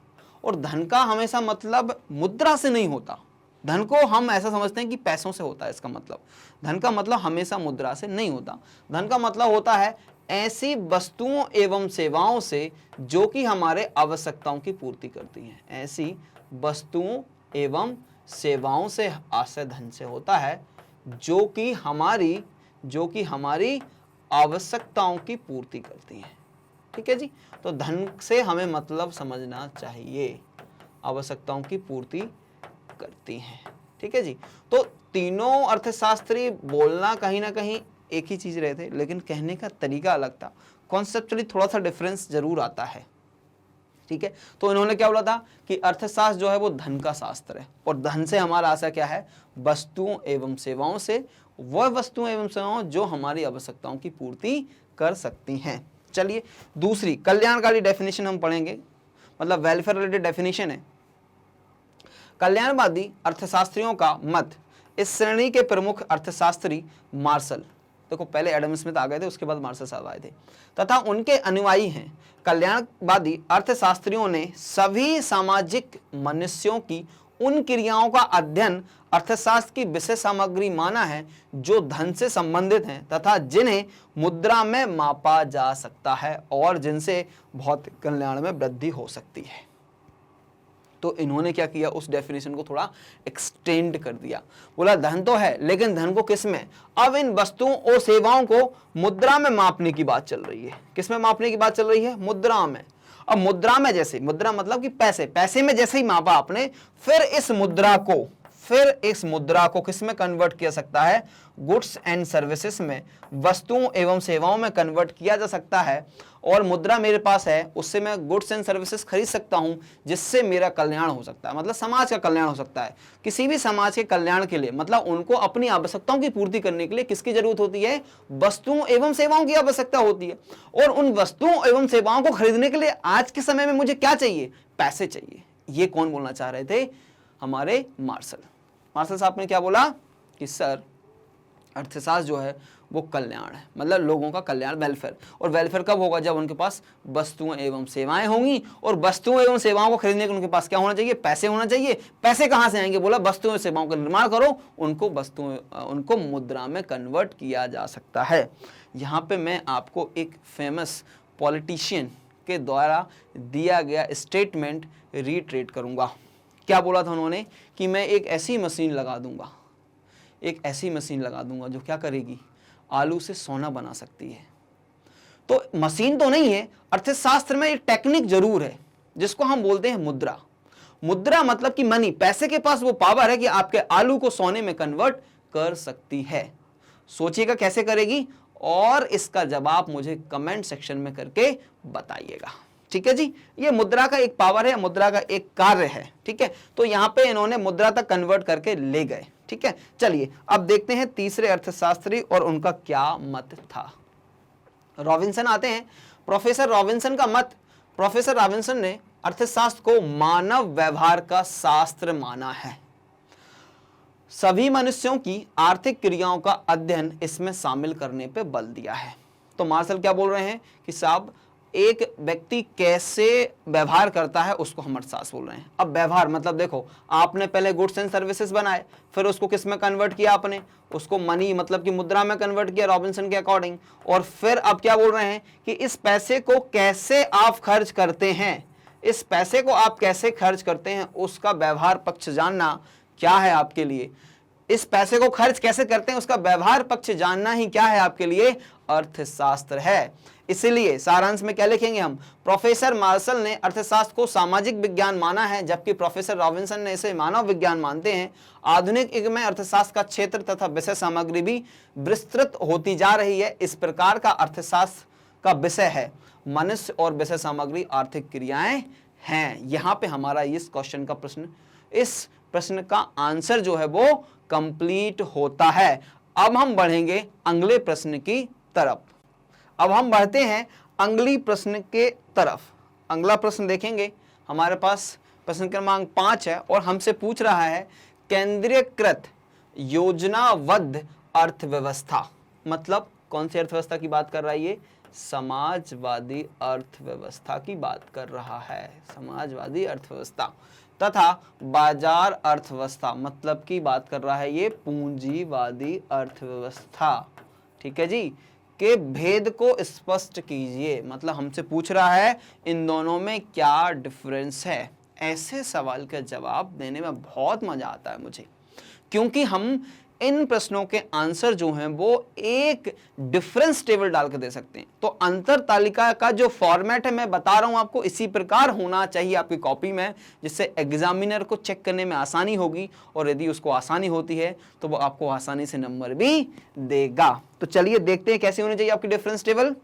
और धन का हमेशा मतलब मुद्रा से नहीं होता। धन को हम ऐसा समझते हैं कि पैसों से होता है, इसका मतलब धन का मतलब हमेशा मुद्रा से नहीं होता। धन का मतलब होता है ऐसी वस्तुओं एवं सेवाओं से जो कि हमारे आवश्यकताओं की पूर्ति करती हैं। ऐसी वस्तुओं एवं सेवाओं से आशय धन से होता है जो कि हमारी आवश्यकताओं की पूर्ति करती हैं। ठीक है जी, तो धन से हमें मतलब समझना चाहिए, आवश्यकताओं की पूर्ति करती हैं। ठीक है जी, तो तीनों अर्थशास्त्री बोलना कहीं ना कहीं एक ही चीज रहे थे, लेकिन कहने का तरीका अलग था। कॉन्सेप्चुअली थोड़ा सा डिफरेंस जरूर आता है। ठीक है, तो इन्होंने क्या बोला था कि अर्थशास्त्र जो है वो धन का शास्त्र है, और धन से हमारा आशय क्या है, वस्तुओं एवं सेवाओं से वह वस्तुएं एवं सेवाएं जो हमारी आवश्यकताओं की पूर्ति कर सकती हैं। चलिए दूसरी कल्याणकारी डेफिनेशन हम पढ़ेंगे, मतलब वेलफेयर रिलेटेड डेफिनेशन है। कल्याणवादी अर्थशास्त्रियों का मत, इस श्रेणी के प्रमुख अर्थशास्त्री मार्शल, देखो पहले एडम स्मिथ आ गए थे, उसके बाद मार्शल साहब आए थे, तथा उनके अनुयायी हैं। कल्याणवादी अर्थशास्त्रियों ने सभी सामाजिक मनुष्यों की उन क्रियाओं का अध्ययन अर्थशास्त्र की विषय सामग्री माना है जो धन से संबंधित हैं तथा जिन्हें मुद्रा में मापा जा सकता है और जिनसे भौतिक कल्याण में वृद्धि हो सकती है। तो इन्होंने क्या किया, उस डेफिनेशन को थोड़ा एक्सटेंड कर दिया, बोला धन तो है लेकिन धन को किस में, अब इन वस्तुओं और सेवाओं को मुद्रा में मापने की बात चल रही है। किस में मापने की बात चल रही है, मुद्रा में। अब मुद्रा में जैसे, मुद्रा मतलब कि पैसे, पैसे में जैसे ही मापा आपने, फिर इस मुद्रा को किस में कन्वर्ट किया सकता है, गुड्स एंड सर्विसेज में, वस्तुओं एवं सेवाओं में कन्वर्ट किया जा सकता है। और मुद्रा मेरे पास है, उससे मैं गुड्स एंड सर्विसेज खरीद सकता हूं जिससे मेरा कल्याण हो सकता है, मतलब समाज का कल्याण हो सकता है। किसी भी समाज के कल्याण के लिए, मतलब उनको अपनी आवश्यकताओं की पूर्ति करने के लिए किसकी जरूरत होती है, वस्तुओं एवं सेवाओं की आवश्यकता होती है। और उन वस्तुओं एवं सेवाओं को खरीदने के लिए आज के समय में मुझे क्या चाहिए, पैसे चाहिए। ये कौन बोलना चाह रहे थे, हमारे मार्शल साहब ने क्या बोला कि सर अर्थशास्त्र जो है वो कल्याण है, मतलब लोगों का कल्याण, वेलफेयर। और वेलफेयर कब होगा, जब उनके पास वस्तुएं एवं सेवाएं होंगी, और वस्तुओं एवं सेवाओं को खरीदने के उनके पास क्या होना चाहिए, पैसे होना चाहिए। पैसे कहां से आएंगे, बोला वस्तुओं एवं सेवाओं का निर्माण करो, उनको मुद्रा में कन्वर्ट किया जा सकता है। यहाँ पे मैं आपको एक फेमस पॉलिटिशियन के द्वारा दिया गया स्टेटमेंट रीट्रेट करूंगा। क्या बोला था उन्होंने कि मैं एक ऐसी मशीन लगा दूंगा, एक ऐसी मशीन लगा दूंगा जो क्या करेगी, आलू से सोना बना सकती है। तो मशीन तो नहीं है, अर्थशास्त्र में एक टेक्निक जरूर है जिसको हम बोलते हैं मुद्रा। मुद्रा मतलब कि मनी, पैसे के पास वो पावर है कि आपके आलू को सोने में कन्वर्ट कर सकती है। सोचिएगा कैसे करेगी, और इसका जवाब मुझे कमेंट सेक्शन में करके बताइएगा। ठीक है जी, ये मुद्रा का एक पावर है, मुद्रा का एक कार्य है। ठीक है, तो यहां पे इन्होंने मुद्रा तक कन्वर्ट करके ले गए। ठीक है, चलिए अब देखते हैं तीसरे अर्थशास्त्री और उनका क्या मत था। रॉबिन्सन आते हैं। प्रोफेसर रॉबिन्सन का मत, प्रोफेसर रॉबिन्सन ने अर्थशास्त्र को मानव व्यवहार का शास्त्र माना है। सभी मनुष्यों की आर्थिक क्रियाओं का अध्ययन इसमें शामिल करने पे बल दिया है। तो मार्शल क्या बोल रहे हैं कि साहब एक व्यक्ति कैसे व्यवहार करता है उसको हम अर्थशास्त्र बोल रहे हैं। अब व्यवहार मतलब देखो, आपने पहले गुड्स एंड सर्विसेज बनाए, फिर उसको किस में कन्वर्ट किया, आपने उसको मनी मतलब कि मुद्रा में कन्वर्ट किया रॉबिन्सन के अकॉर्डिंग। और फिर अब क्या बोल रहे हैं कि इस पैसे को कैसे आप खर्च करते हैं, इस पैसे को आप कैसे खर्च करते हैं उसका व्यवहार पक्ष जानना क्या है आपके लिए, इस पैसे को खर्च कैसे करते हैं उसका व्यवहार पक्ष जानना ही क्या है आपके लिए, अर्थशास्त्र है। इसलिए सारांश में क्या लिखेंगे हम, प्रोफेसर मार्शल ने अर्थशास्त्र को सामाजिक विज्ञान माना है जबकि प्रोफेसर रॉबिन्सन ने इसे मानव विज्ञान मानते हैं। आधुनिक युग में अर्थशास्त्र का क्षेत्र तथा विषय सामग्री भी विस्तृत होती जा रही है। इस प्रकार का अर्थशास्त्र का विषय है मनुष्य और विषय सामग्री आर्थिक क्रियाएं हैं। यहाँ पे हमारा इस क्वेश्चन का प्रश्न, इस प्रश्न का आंसर जो है वो कंप्लीट होता है। अब हम बढ़ेंगे अगले प्रश्न की तरफ। अब हम बढ़ते हैं अगली प्रश्न के तरफ। अगला प्रश्न देखेंगे, हमारे पास प्रश्न क्रमांक 5 है और हमसे पूछ रहा है केंद्रीयकृत योजनाबद्ध अर्थव्यवस्था, मतलब कौन सी अर्थव्यवस्था की बात कर रहा है ये, समाजवादी अर्थव्यवस्था की बात कर रहा है, समाजवादी अर्थव्यवस्था। तथा बाजार अर्थव्यवस्था मतलब की बात कर रहा है ये पूंजीवादी अर्थव्यवस्था। ठीक है जी, के भेद को स्पष्ट कीजिए, मतलब हमसे पूछ रहा है इन दोनों में क्या डिफरेंस है। ऐसे सवाल का जवाब देने में बहुत मजा आता है मुझे, क्योंकि हम इन प्रश्नों के आंसर जो हैं वो एक डिफरेंस टेबल डाल के दे सकते हैं। तो अंतर तालिका का जो फॉर्मेट है मैं बता रहा हूं आपको, इसी प्रकार होना चाहिए आपकी कॉपी में, जिससे एग्जामिनर को चेक करने में आसानी होगी, और यदि उसको आसानी होती है तो वो आपको आसानी से नंबर भी देगा। तो चलिए देखते हैं कैसे होनी चाहिए आपकी डिफरेंस टेबल।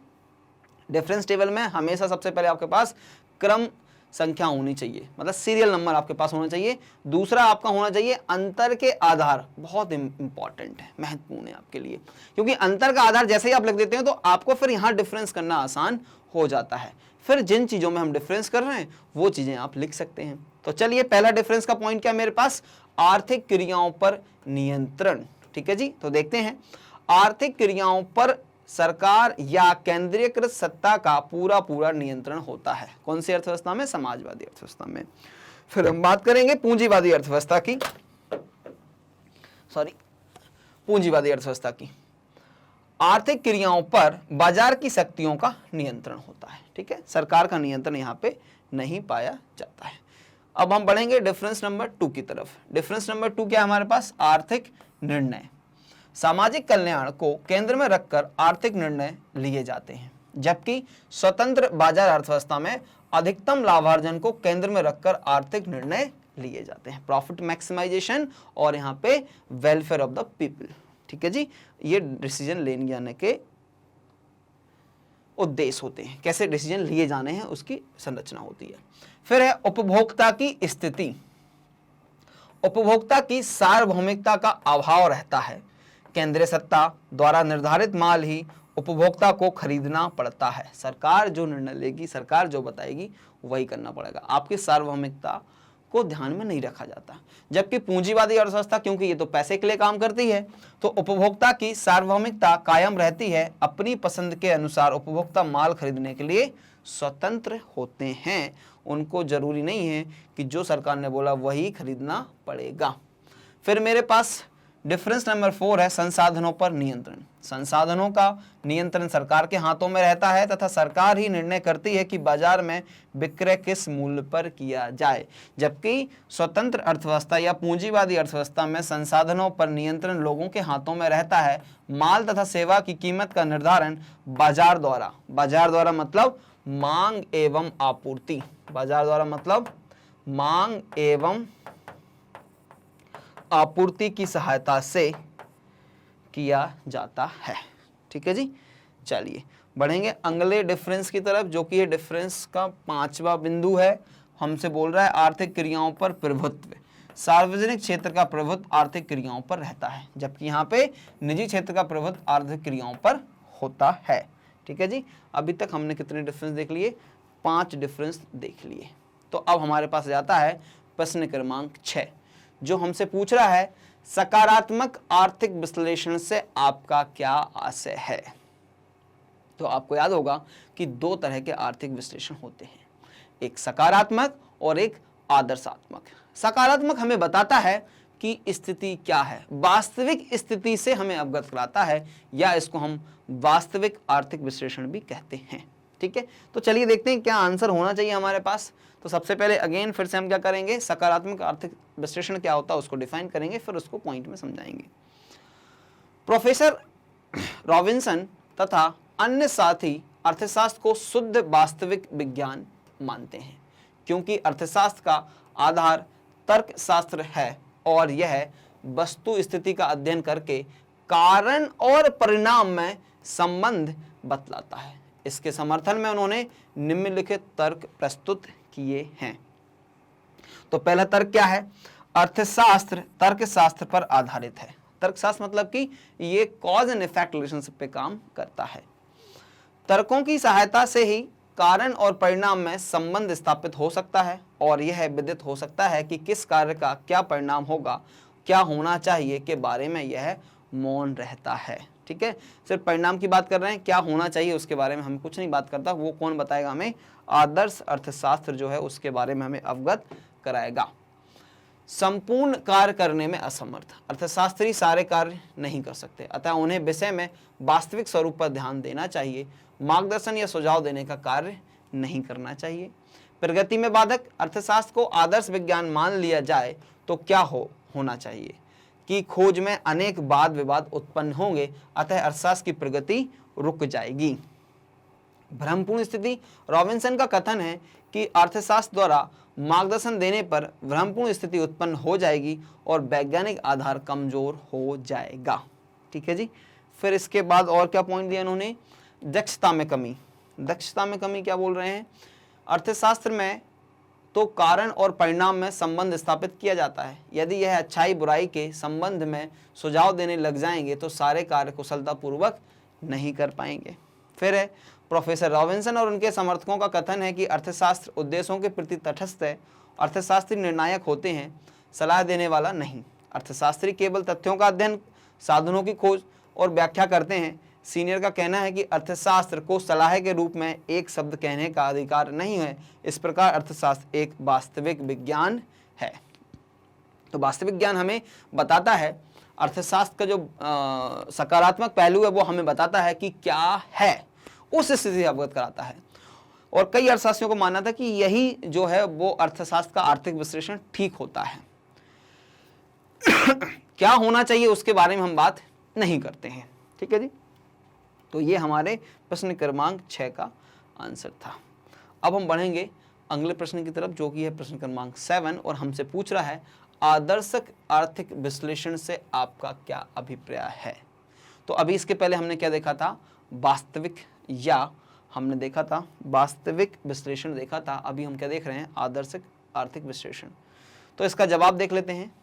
डिफरेंस टेबल में हमेशा सबसे पहले आपके पास क्रम संख्या होनी चाहिए, मतलब सीरियल नंबर आपके पास होना चाहिए। दूसरा आपका होना चाहिए अंतर के आधार, बहुत इंपॉर्टेंट है, महत्वपूर्ण है आपके लिए, क्योंकि अंतर का आधार जैसे ही आप लिख देते हैं तो आपको फिर यहाँ डिफरेंस करना आसान हो जाता है। फिर जिन चीज़ों में हम डिफरेंस कर रहे हैं वो चीज़ें आप लिख सकते हैं। तो चलिए, पहला डिफरेंस का पॉइंट क्या है मेरे पास, आर्थिक क्रियाओं पर नियंत्रण। ठीक है जी, तो देखते हैं, आर्थिक क्रियाओं पर सरकार या केंद्रीयकृत सत्ता का पूरा पूरा नियंत्रण होता है। कौन सी अर्थव्यवस्था में, समाजवादी अर्थव्यवस्था में। फिर हम बात करेंगे पूंजीवादी अर्थव्यवस्था की, पूंजीवादी अर्थव्यवस्था की। आर्थिक क्रियाओं पर बाजार की शक्तियों का नियंत्रण होता है। ठीक है, सरकार का नियंत्रण यहाँ पे नहीं पाया जाता है। अब हम बढ़ेंगे डिफरेंस नंबर 2 की तरफ। डिफरेंस नंबर 2 क्या है हमारे पास, आर्थिक निर्णय। सामाजिक कल्याण को केंद्र में रखकर आर्थिक निर्णय लिए जाते हैं, जबकि स्वतंत्र बाजार अर्थव्यवस्था में अधिकतम लाभार्जन को केंद्र में रखकर आर्थिक निर्णय लिए जाते हैं। प्रॉफिट मैक्सिमाइजेशन और यहाँ पे वेलफेयर ऑफ द पीपल। ठीक है जी, ये डिसीजन लेने जाने के उद्देश्य होते हैं, कैसे डिसीजन लिए जाने हैं उसकी संरचना होती है। फिर है उपभोक्ता की स्थिति। उपभोक्ता की सार्वभौमिकता का अभाव रहता है। केंद्रीय सत्ता द्वारा निर्धारित माल ही उपभोक्ता को खरीदना पड़ता है। सरकार जो निर्णय लेगी, सरकार जो बताएगी वही करना पड़ेगा, आपकी सार्वभौमिकता को ध्यान में नहीं रखा जाता। जबकि पूंजीवादी अर्थव्यवस्था, क्योंकि ये तो पैसे के लिए काम करती है, तो उपभोक्ता की सार्वभौमिकता कायम रहती है। अपनी पसंद के अनुसार उपभोक्ता माल खरीदने के लिए स्वतंत्र होते हैं, उनको जरूरी नहीं है कि जो सरकार ने बोला वही खरीदना पड़ेगा। फिर मेरे पास डिफरेंस नंबर 4 है संसाधनों पर नियंत्रण। संसाधनों का नियंत्रण सरकार के हाथों में रहता है तथा सरकार ही निर्णय करती है कि बाजार में विक्रय किस मूल्य पर किया जाए। जबकि स्वतंत्र अर्थव्यवस्था या पूंजीवादी अर्थव्यवस्था में संसाधनों पर नियंत्रण लोगों के हाथों में रहता है। माल तथा सेवा की कीमत का निर्धारण बाजार द्वारा मतलब मांग एवं आपूर्ति, बाजार द्वारा मतलब मांग एवं आपूर्ति की सहायता से किया जाता है। ठीक है जी, चलिए बढ़ेंगे अगले डिफरेंस की तरफ, जो कि ये डिफरेंस का 5वां बिंदु है। हमसे बोल रहा है आर्थिक क्रियाओं पर प्रभुत्व। सार्वजनिक क्षेत्र का प्रभुत्व आर्थिक क्रियाओं पर रहता है, जबकि यहाँ पे निजी क्षेत्र का प्रभुत्व आर्थिक क्रियाओं पर होता है। ठीक है जी, अभी तक हमने कितने डिफरेंस देख लिए, 5 डिफरेंस देख लिए। तो अब हमारे पास जाता है प्रश्न क्रमांक 6, जो हमसे पूछ रहा है सकारात्मक आर्थिक विश्लेषण से आपका क्या आशय है। तो आपको याद होगा कि 2 तरह के आर्थिक विश्लेषण होते हैं, एक सकारात्मक और एक आदर्शात्मक। सकारात्मक हमें बताता है कि स्थिति क्या है, वास्तविक स्थिति से हमें अवगत कराता है, या इसको हम वास्तविक आर्थिक विश्लेषण भी कहते हैं। ठीक है, तो चलिए देखते हैं क्या आंसर होना चाहिए हमारे पास। तो सबसे पहले अगेन फिर से हम क्या करेंगे, सकारात्मक आर्थिक विश्लेषण क्या होता है उसको डिफाइन करेंगे, फिर उसको पॉइंट में समझाएंगे। प्रोफेसर रॉबिन्सन तथा अन्य साथी अर्थशास्त्र को शुद्ध वास्तविक विज्ञान मानते हैं, क्योंकि अर्थशास्त्र का आधार तर्कशास्त्र है और यह वस्तु स्थिति का अध्ययन करके कारण और परिणाम में संबंध बतलाता है। इसके समर्थन में उन्होंने निम्नलिखित तर्क प्रस्तुत किए हैं। तो पहला तर्क क्या है, अर्थशास्त्र तर्कशास्त्र पर आधारित है। तर्कशास्त्र मतलब कि ये कॉज एंड इफेक्ट रिलेशनशिप पे काम करता है। तर्कों की सहायता से ही कारण और परिणाम में संबंध स्थापित हो सकता है और यह विदित हो सकता है कि किस कार्य का क्या परिणाम होगा, क्या होना चाहिए के बारे में यह मौन रहता है। ठीक है, सिर्फ परिणाम की बात कर रहे हैं, क्या होना चाहिए उसके बारे में हम कुछ नहीं बात करता। वो कौन बताएगा हमें, आदर्श अर्थशास्त्र जो है उसके बारे में हमें अवगत कराएगा। संपूर्ण कार्य करने में असमर्थ, अर्थशास्त्री सारे कार्य नहीं कर सकते, अतः उन्हें विषय में वास्तविक स्वरूप पर ध्यान देना चाहिए। मार्गदर्शन या सुझाव देने का कार्य नहीं करना चाहिए। प्रगति में बाधक, अर्थशास्त्र को आदर्श विज्ञान मान लिया जाए तो क्या होना चाहिए कि खोज में अनेक वाद विवाद उत्पन्न होंगे, अतः अर्थशास्त्र की प्रगति रुक जाएगी। भ्रमपूर्ण स्थिति, रॉबिन्सन का कथन है कि अर्थशास्त्र द्वारा मार्गदर्शन देने पर भ्रमपूर्ण स्थिति उत्पन्न हो जाएगी और वैज्ञानिक आधार कमजोर हो जाएगा। ठीक है जी, फिर इसके बाद और क्या पॉइंट दिया इन्होंने, दक्षता में कमी। दक्षता में कमी क्या बोल रहे हैं, अर्थशास्त्र में तो कारण और परिणाम में संबंध स्थापित किया जाता है। यदि यह अच्छाई बुराई के संबंध में सुझाव देने लग जाएंगे तो सारे कार्य कुशलतापूर्वक नहीं कर पाएंगे। फिर है प्रोफेसर रॉबिन्सन और उनके समर्थकों का कथन है कि अर्थशास्त्र उद्देश्यों के प्रति तटस्थ है। अर्थशास्त्री निर्णायक होते हैं, सलाह देने वाला नहीं। अर्थशास्त्री केवल तथ्यों का अध्ययन, साधनों की खोज और व्याख्या करते हैं। सीनियर का कहना है कि अर्थशास्त्र को सलाह के रूप में एक शब्द कहने का अधिकार नहीं है। इस प्रकार अर्थशास्त्र एक वास्तविक विज्ञान है। तो वास्तविक ज्ञान हमें बताता है, अर्थशास्त्र का जो सकारात्मक पहलू है वो हमें बताता है कि क्या है, उस स्थिति से अवगत कराता है। और कई अर्थशास्त्रियों को मानना था कि यही जो है वो अर्थशास्त्र का आर्थिक विश्लेषण ठीक होता है। क्या होना चाहिए उसके बारे में हम बात नहीं करते हैं। ठीक है जी, तो ये हमारे प्रश्न क्रमांक 6 का आंसर था। अब हम बढ़ेंगे अगले प्रश्न की तरफ, जो कि है प्रश्न क्रमांक 7, और हमसे पूछ रहा है आदर्शक आर्थिक विश्लेषण से आपका क्या अभिप्राय है। तो अभी इसके पहले हमने क्या देखा था, वास्तविक, या हमने देखा था वास्तविक विश्लेषण देखा था। अभी हम क्या देख रहे हैं, आदर्शक आर्थिक विश्लेषण। तो इसका जवाब देख लेते हैं।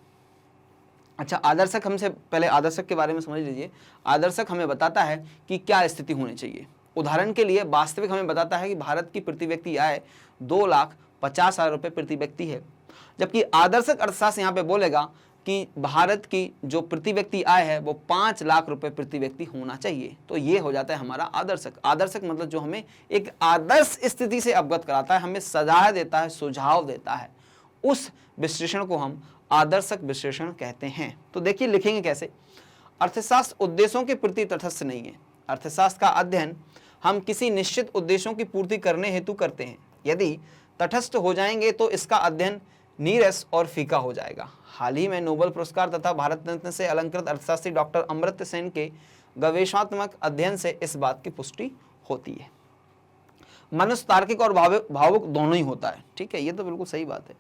अच्छा, आदर्शक, हमसे पहले आदर्शक के बारे में समझ लीजिए। आदर्शक हमें बताता है कि क्या स्थिति होनी चाहिए। उदाहरण के लिए वास्तविक हमें बताता है कि भारत की प्रति व्यक्ति आय 2,50,000 रुपये प्रति व्यक्ति है, जबकि आदर्शक अर्थशास्त्र यहाँ पे बोलेगा कि भारत की जो प्रति व्यक्ति आय है वो 5 लाख रुपए प्रति व्यक्ति होना चाहिए। तो ये हो जाता है हमारा आदर्शक। आदर्शक मतलब जो हमें एक आदर्श स्थिति से अवगत कराता है, हमें सलाह देता है, सुझाव देता है, उस विश्लेषण को हम आदर्शक विश्लेषण कहते हैं। तो देखिए लिखेंगे कैसे। अर्थशास्त्र उद्देश्यों के प्रति तटस्थ नहीं है। अर्थशास्त्र का अध्ययन हम किसी निश्चित उद्देश्यों की पूर्ति करने हेतु करते हैं। यदि तटस्थ हो जाएंगे तो इसका अध्ययन नीरस और फीका हो जाएगा। हाल ही में नोबेल पुरस्कार तथा भारत रत्न से अलंकृत अर्थशास्त्री डॉक्टर अमर्त्य सेन के गवेषणात्मक अध्ययन से इस बात की पुष्टि होती है। मनुष्य तार्किक और भावुक दोनों ही होता है। ठीक है, ये तो बिल्कुल सही बात है।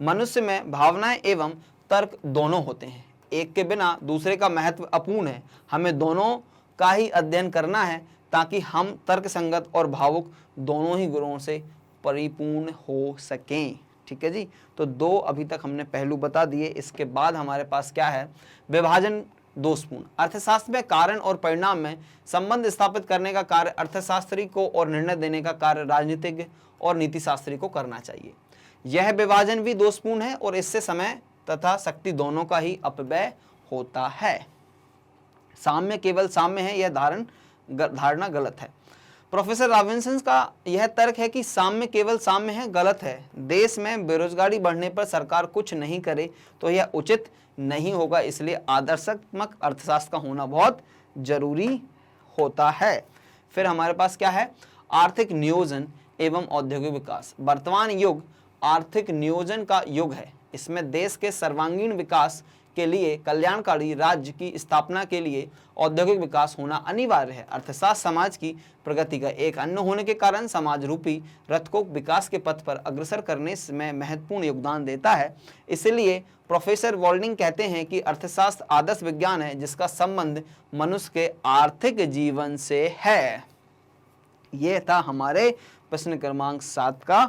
मनुष्य में भावनाएं एवं तर्क दोनों होते हैं। एक के बिना दूसरे का महत्व अपूर्ण है। हमें दोनों का ही अध्ययन करना है ताकि हम तर्क संगत और भावुक दोनों ही गुणों से परिपूर्ण हो सकें। ठीक है जी, तो 2 अभी तक हमने पहलू बता दिए। इसके बाद हमारे पास क्या है, विभाजन दोषपूर्ण। अर्थशास्त्र में कारण और परिणाम में संबंध स्थापित करने का कार्य अर्थशास्त्री को और निर्णय देने का कार्य राजनीतिज्ञ और नीतिशास्त्री को करना चाहिए। यह विभाजन भी दोषपूर्ण है और इससे समय तथा शक्ति दोनों का ही अपव्यय होता है। साम्य केवल साम्य है, यह धारणा गलत है। प्रोफेसर रॉबिन्सन का यह तर्क है कि साम्य केवल साम्य है, गलत है। देश में बेरोजगारी बढ़ने पर सरकार कुछ नहीं करे तो यह उचित नहीं होगा, इसलिए आदर्शात्मक अर्थशास्त्र का होना बहुत जरूरी होता है। फिर हमारे पास क्या है, आर्थिक नियोजन एवं औद्योगिक विकास। वर्तमान युग आर्थिक नियोजन का युग है। इसमें देश के सर्वांगीण विकास के लिए, कल्याणकारी राज्य की स्थापना के लिए औद्योगिक विकास होना अनिवार्य है। अर्थशास्त्र समाज की प्रगति का एक अंग होने के कारण समाज रूपी रथ को विकास के पथ पर अग्रसर करने में महत्वपूर्ण योगदान देता है। इसलिए प्रोफेसर वॉल्डिंग कहते हैं कि अर्थशास्त्र आदर्श विज्ञान है जिसका संबंध मनुष्य के आर्थिक जीवन से है। यह था हमारे प्रश्न क्रमांक 7 का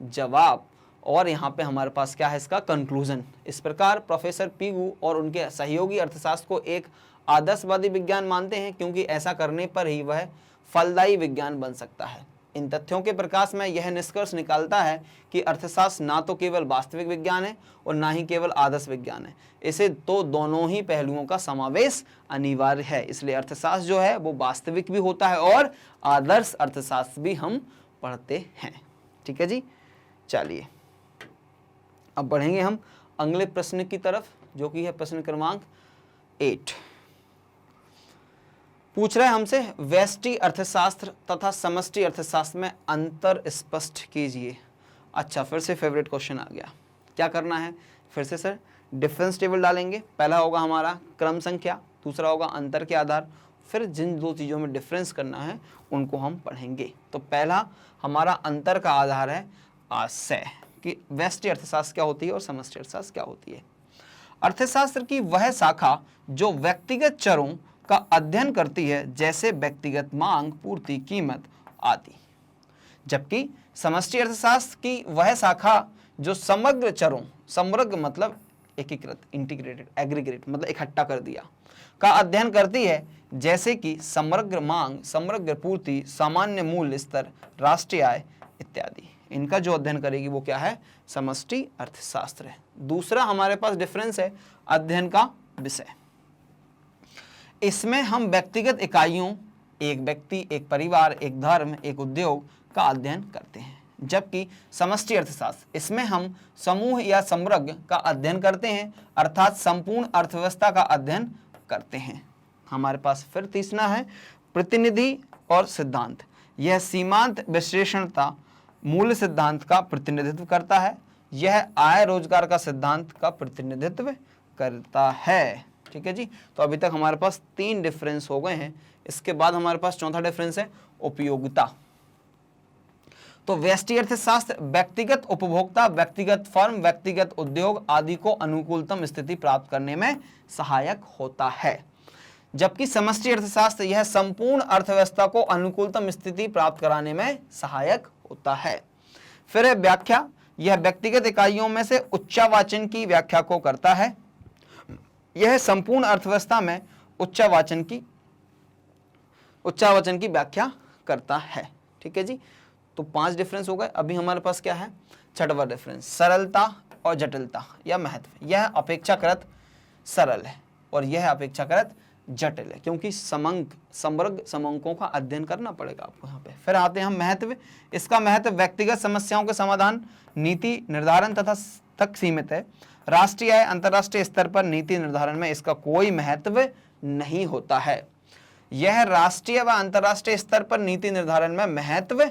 जवाब। और यहाँ पे हमारे पास क्या है, इसका कंक्लूजन। इस प्रकार प्रोफेसर पीगू और उनके सहयोगी अर्थशास्त्र को एक आदर्शवादी विज्ञान मानते हैं, क्योंकि ऐसा करने पर ही वह फलदायी विज्ञान बन सकता है। इन तथ्यों के प्रकाश में यह निष्कर्ष निकालता है कि अर्थशास्त्र ना तो केवल वास्तविक विज्ञान है और ना ही केवल आदर्श विज्ञान है, इसे तो दोनों ही पहलुओं का समावेश अनिवार्य है। इसलिए अर्थशास्त्र जो है वो वास्तविक भी होता है और आदर्श अर्थशास्त्र भी हम पढ़ते हैं। ठीक है जी, चलिए अब बढ़ेंगे हम अगले प्रश्न की तरफ, जो कि है प्रश्न क्रमांक 8। पूछ रहे हैं हमसे, व्यष्टि अर्थशास्त्र तथा समष्टि अर्थशास्त्र में अंतर स्पष्ट कीजिए। अच्छा, फिर से फेवरेट क्वेश्चन आ गया। क्या करना है फिर से सर, डिफरेंस टेबल डालेंगे। पहला होगा हमारा क्रम संख्या, दूसरा होगा अंतर के आधार, फिर जिन 2 चीज़ों में डिफरेंस करना है उनको हम पढ़ेंगे। तो पहला हमारा अंतर का आधार है आशय, कि व्यष्टि अर्थशास्त्र क्या होती है और समष्टि अर्थशास्त्र क्या होती है। अर्थशास्त्र की वह शाखा जो व्यक्तिगत चरों का अध्ययन करती है, जैसे व्यक्तिगत मांग, पूर्ति, कीमत आदि, जबकि समष्टि अर्थशास्त्र की वह शाखा जो समग्र चरों, समग्र मतलब एकीकृत, इंटीग्रेटेड, एग्रीगेट मतलब इकट्ठा कर दिया, का अध्ययन करती है, जैसे कि समग्र मांग, समग्र पूर्ति, सामान्य मूल्य स्तर, राष्ट्रीय आय इत्यादि। इनका जो अध्ययन करेगी वो क्या है? समष्टि अर्थशास्त्र है। दूसरा हमारे पास डिफरेंस है अध्ययन का विषय। इसमें हम व्यक्तिगत इकाइयों, एक व्यक्ति, एक परिवार, एक धर्म, एक उद्योग का अध्ययन करते हैं, जबकि समष्टि अर्थशास्त्र, इसमें हम समूह या समग्र का अध्ययन करते हैं, अर्थात संपूर्ण अर्थव्यवस्था का अध्ययन करते हैं। हमारे पास फिर तीसरा है प्रतिनिधि और सिद्धांत। यह सीमांत विश्लेषणता मूल्य सिद्धांत का प्रतिनिधित्व करता है। यह आय रोजगार का सिद्धांत का प्रतिनिधित्व करता है। ठीक है जी। तो अभी तक हमारे पास 3 डिफरेंस हो गए हैं। इसके बाद हमारे पास चौथा डिफरेंस है उपयोगिता। तो व्यष्टि अर्थशास्त्र व्यक्तिगत उपभोक्ता, व्यक्तिगत फर्म, व्यक्तिगत उद्योग आदि को अनुकूलतम स्थिति प्राप्त करने में सहायक होता है, जबकि समष्टि अर्थशास्त्र यह संपूर्ण अर्थव्यवस्था को अनुकूलतम स्थिति प्राप्त कराने में सहायक होता है। फिर है व्याख्या। यह व्यक्तिगत इकाइयों में से उच्चावाचन की व्याख्या को करता है। यह संपूर्ण अर्थव्यवस्था में उच्चावाचन की व्याख्या करता है। ठीक है जी। तो 5 डिफरेंस हो गए। अभी हमारे पास क्या है? छठवां डिफरेंस, सरलता और जटिलता या महत्व। यह अपेक्षाकृत सरल है और यह अपेक्षाकृत जटिल है, क्योंकि समग्र समंकों का अध्ययन करना पड़ेगा आपको यहाँ पे। फिर आते हैं हम महत्व। इसका महत्व व्यक्तिगत समस्याओं के समाधान, नीति निर्धारण तक सीमित है। राष्ट्रीय या अंतर्राष्ट्रीय स्तर पर नीति निर्धारण में इसका कोई महत्व नहीं होता है। यह राष्ट्रीय व अंतर्राष्ट्रीय स्तर पर नीति निर्धारण में महत्व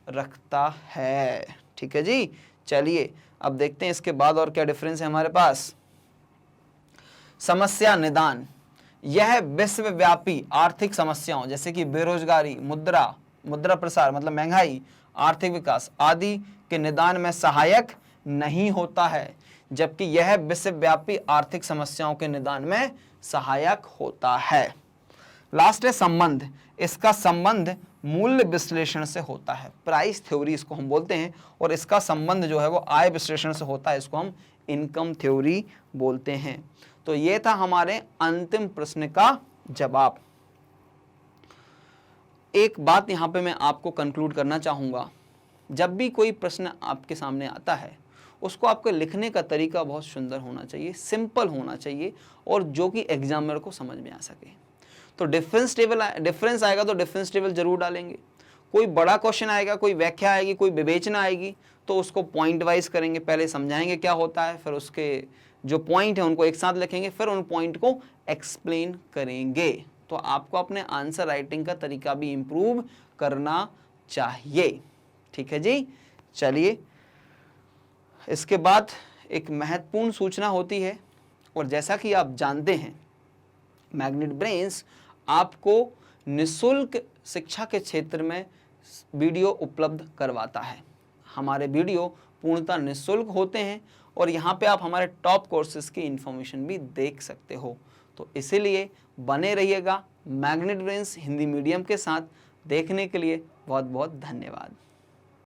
रखता है। ठीक है जी। चलिए अब देखते हैं इसके बाद और क्या डिफरेंस है हमारे पास। समस्या निदान। यह विश्वव्यापी आर्थिक समस्याओं जैसे कि बेरोजगारी, मुद्रा प्रसार मतलब महंगाई, आर्थिक विकास आदि के निदान में सहायक नहीं होता है, जबकि यह विश्वव्यापी आर्थिक समस्याओं के निदान में सहायक होता है। लास्ट है संबंध। इसका संबंध मूल्य विश्लेषण से होता है, प्राइस थ्योरी इसको हम बोलते हैं, और इसका संबंध जो है वो आय विश्लेषण से होता है, इसको हम इनकम थ्योरी बोलते हैं। तो ये था हमारे अंतिम प्रश्न का जवाब। एक बात यहां पे मैं आपको कंक्लूड करना चाहूंगा, जब भी कोई प्रश्न आपके सामने आता है उसको आपके लिखने का तरीका बहुत सुंदर होना चाहिए, सिंपल होना चाहिए, और जो कि एग्जामिनर को समझ में आ सके। तो डिफरेंस आएगा तो डिफरेंस टेबल जरूर डालेंगे। कोई बड़ा क्वेश्चन आएगा, कोई व्याख्या आएगी, कोई विवेचना आएगी, तो उसको पॉइंट वाइज करेंगे, पहले समझाएंगे क्या होता है, फिर उसके जो पॉइंट है उनको एक साथ लिखेंगे, फिर उन पॉइंट को एक्सप्लेन करेंगे। तो आपको अपने आंसर राइटिंग का तरीका भी इम्प्रूव करना चाहिए। ठीक है जी। चलिए इसके बाद एक महत्वपूर्ण सूचना होती है, और जैसा कि आप जानते हैं मैग्नेट ब्रेन्स आपको निःशुल्क शिक्षा के क्षेत्र में वीडियो उपलब्ध करवाता है। हमारे वीडियो पूर्णतः निःशुल्क होते हैं, और यहाँ पे आप हमारे टॉप कोर्सेज की इंफॉर्मेशन भी देख सकते हो। तो इसीलिए बने रहिएगा मैग्नेट ब्रेन्स हिंदी मीडियम के साथ। देखने के लिए बहुत बहुत धन्यवाद।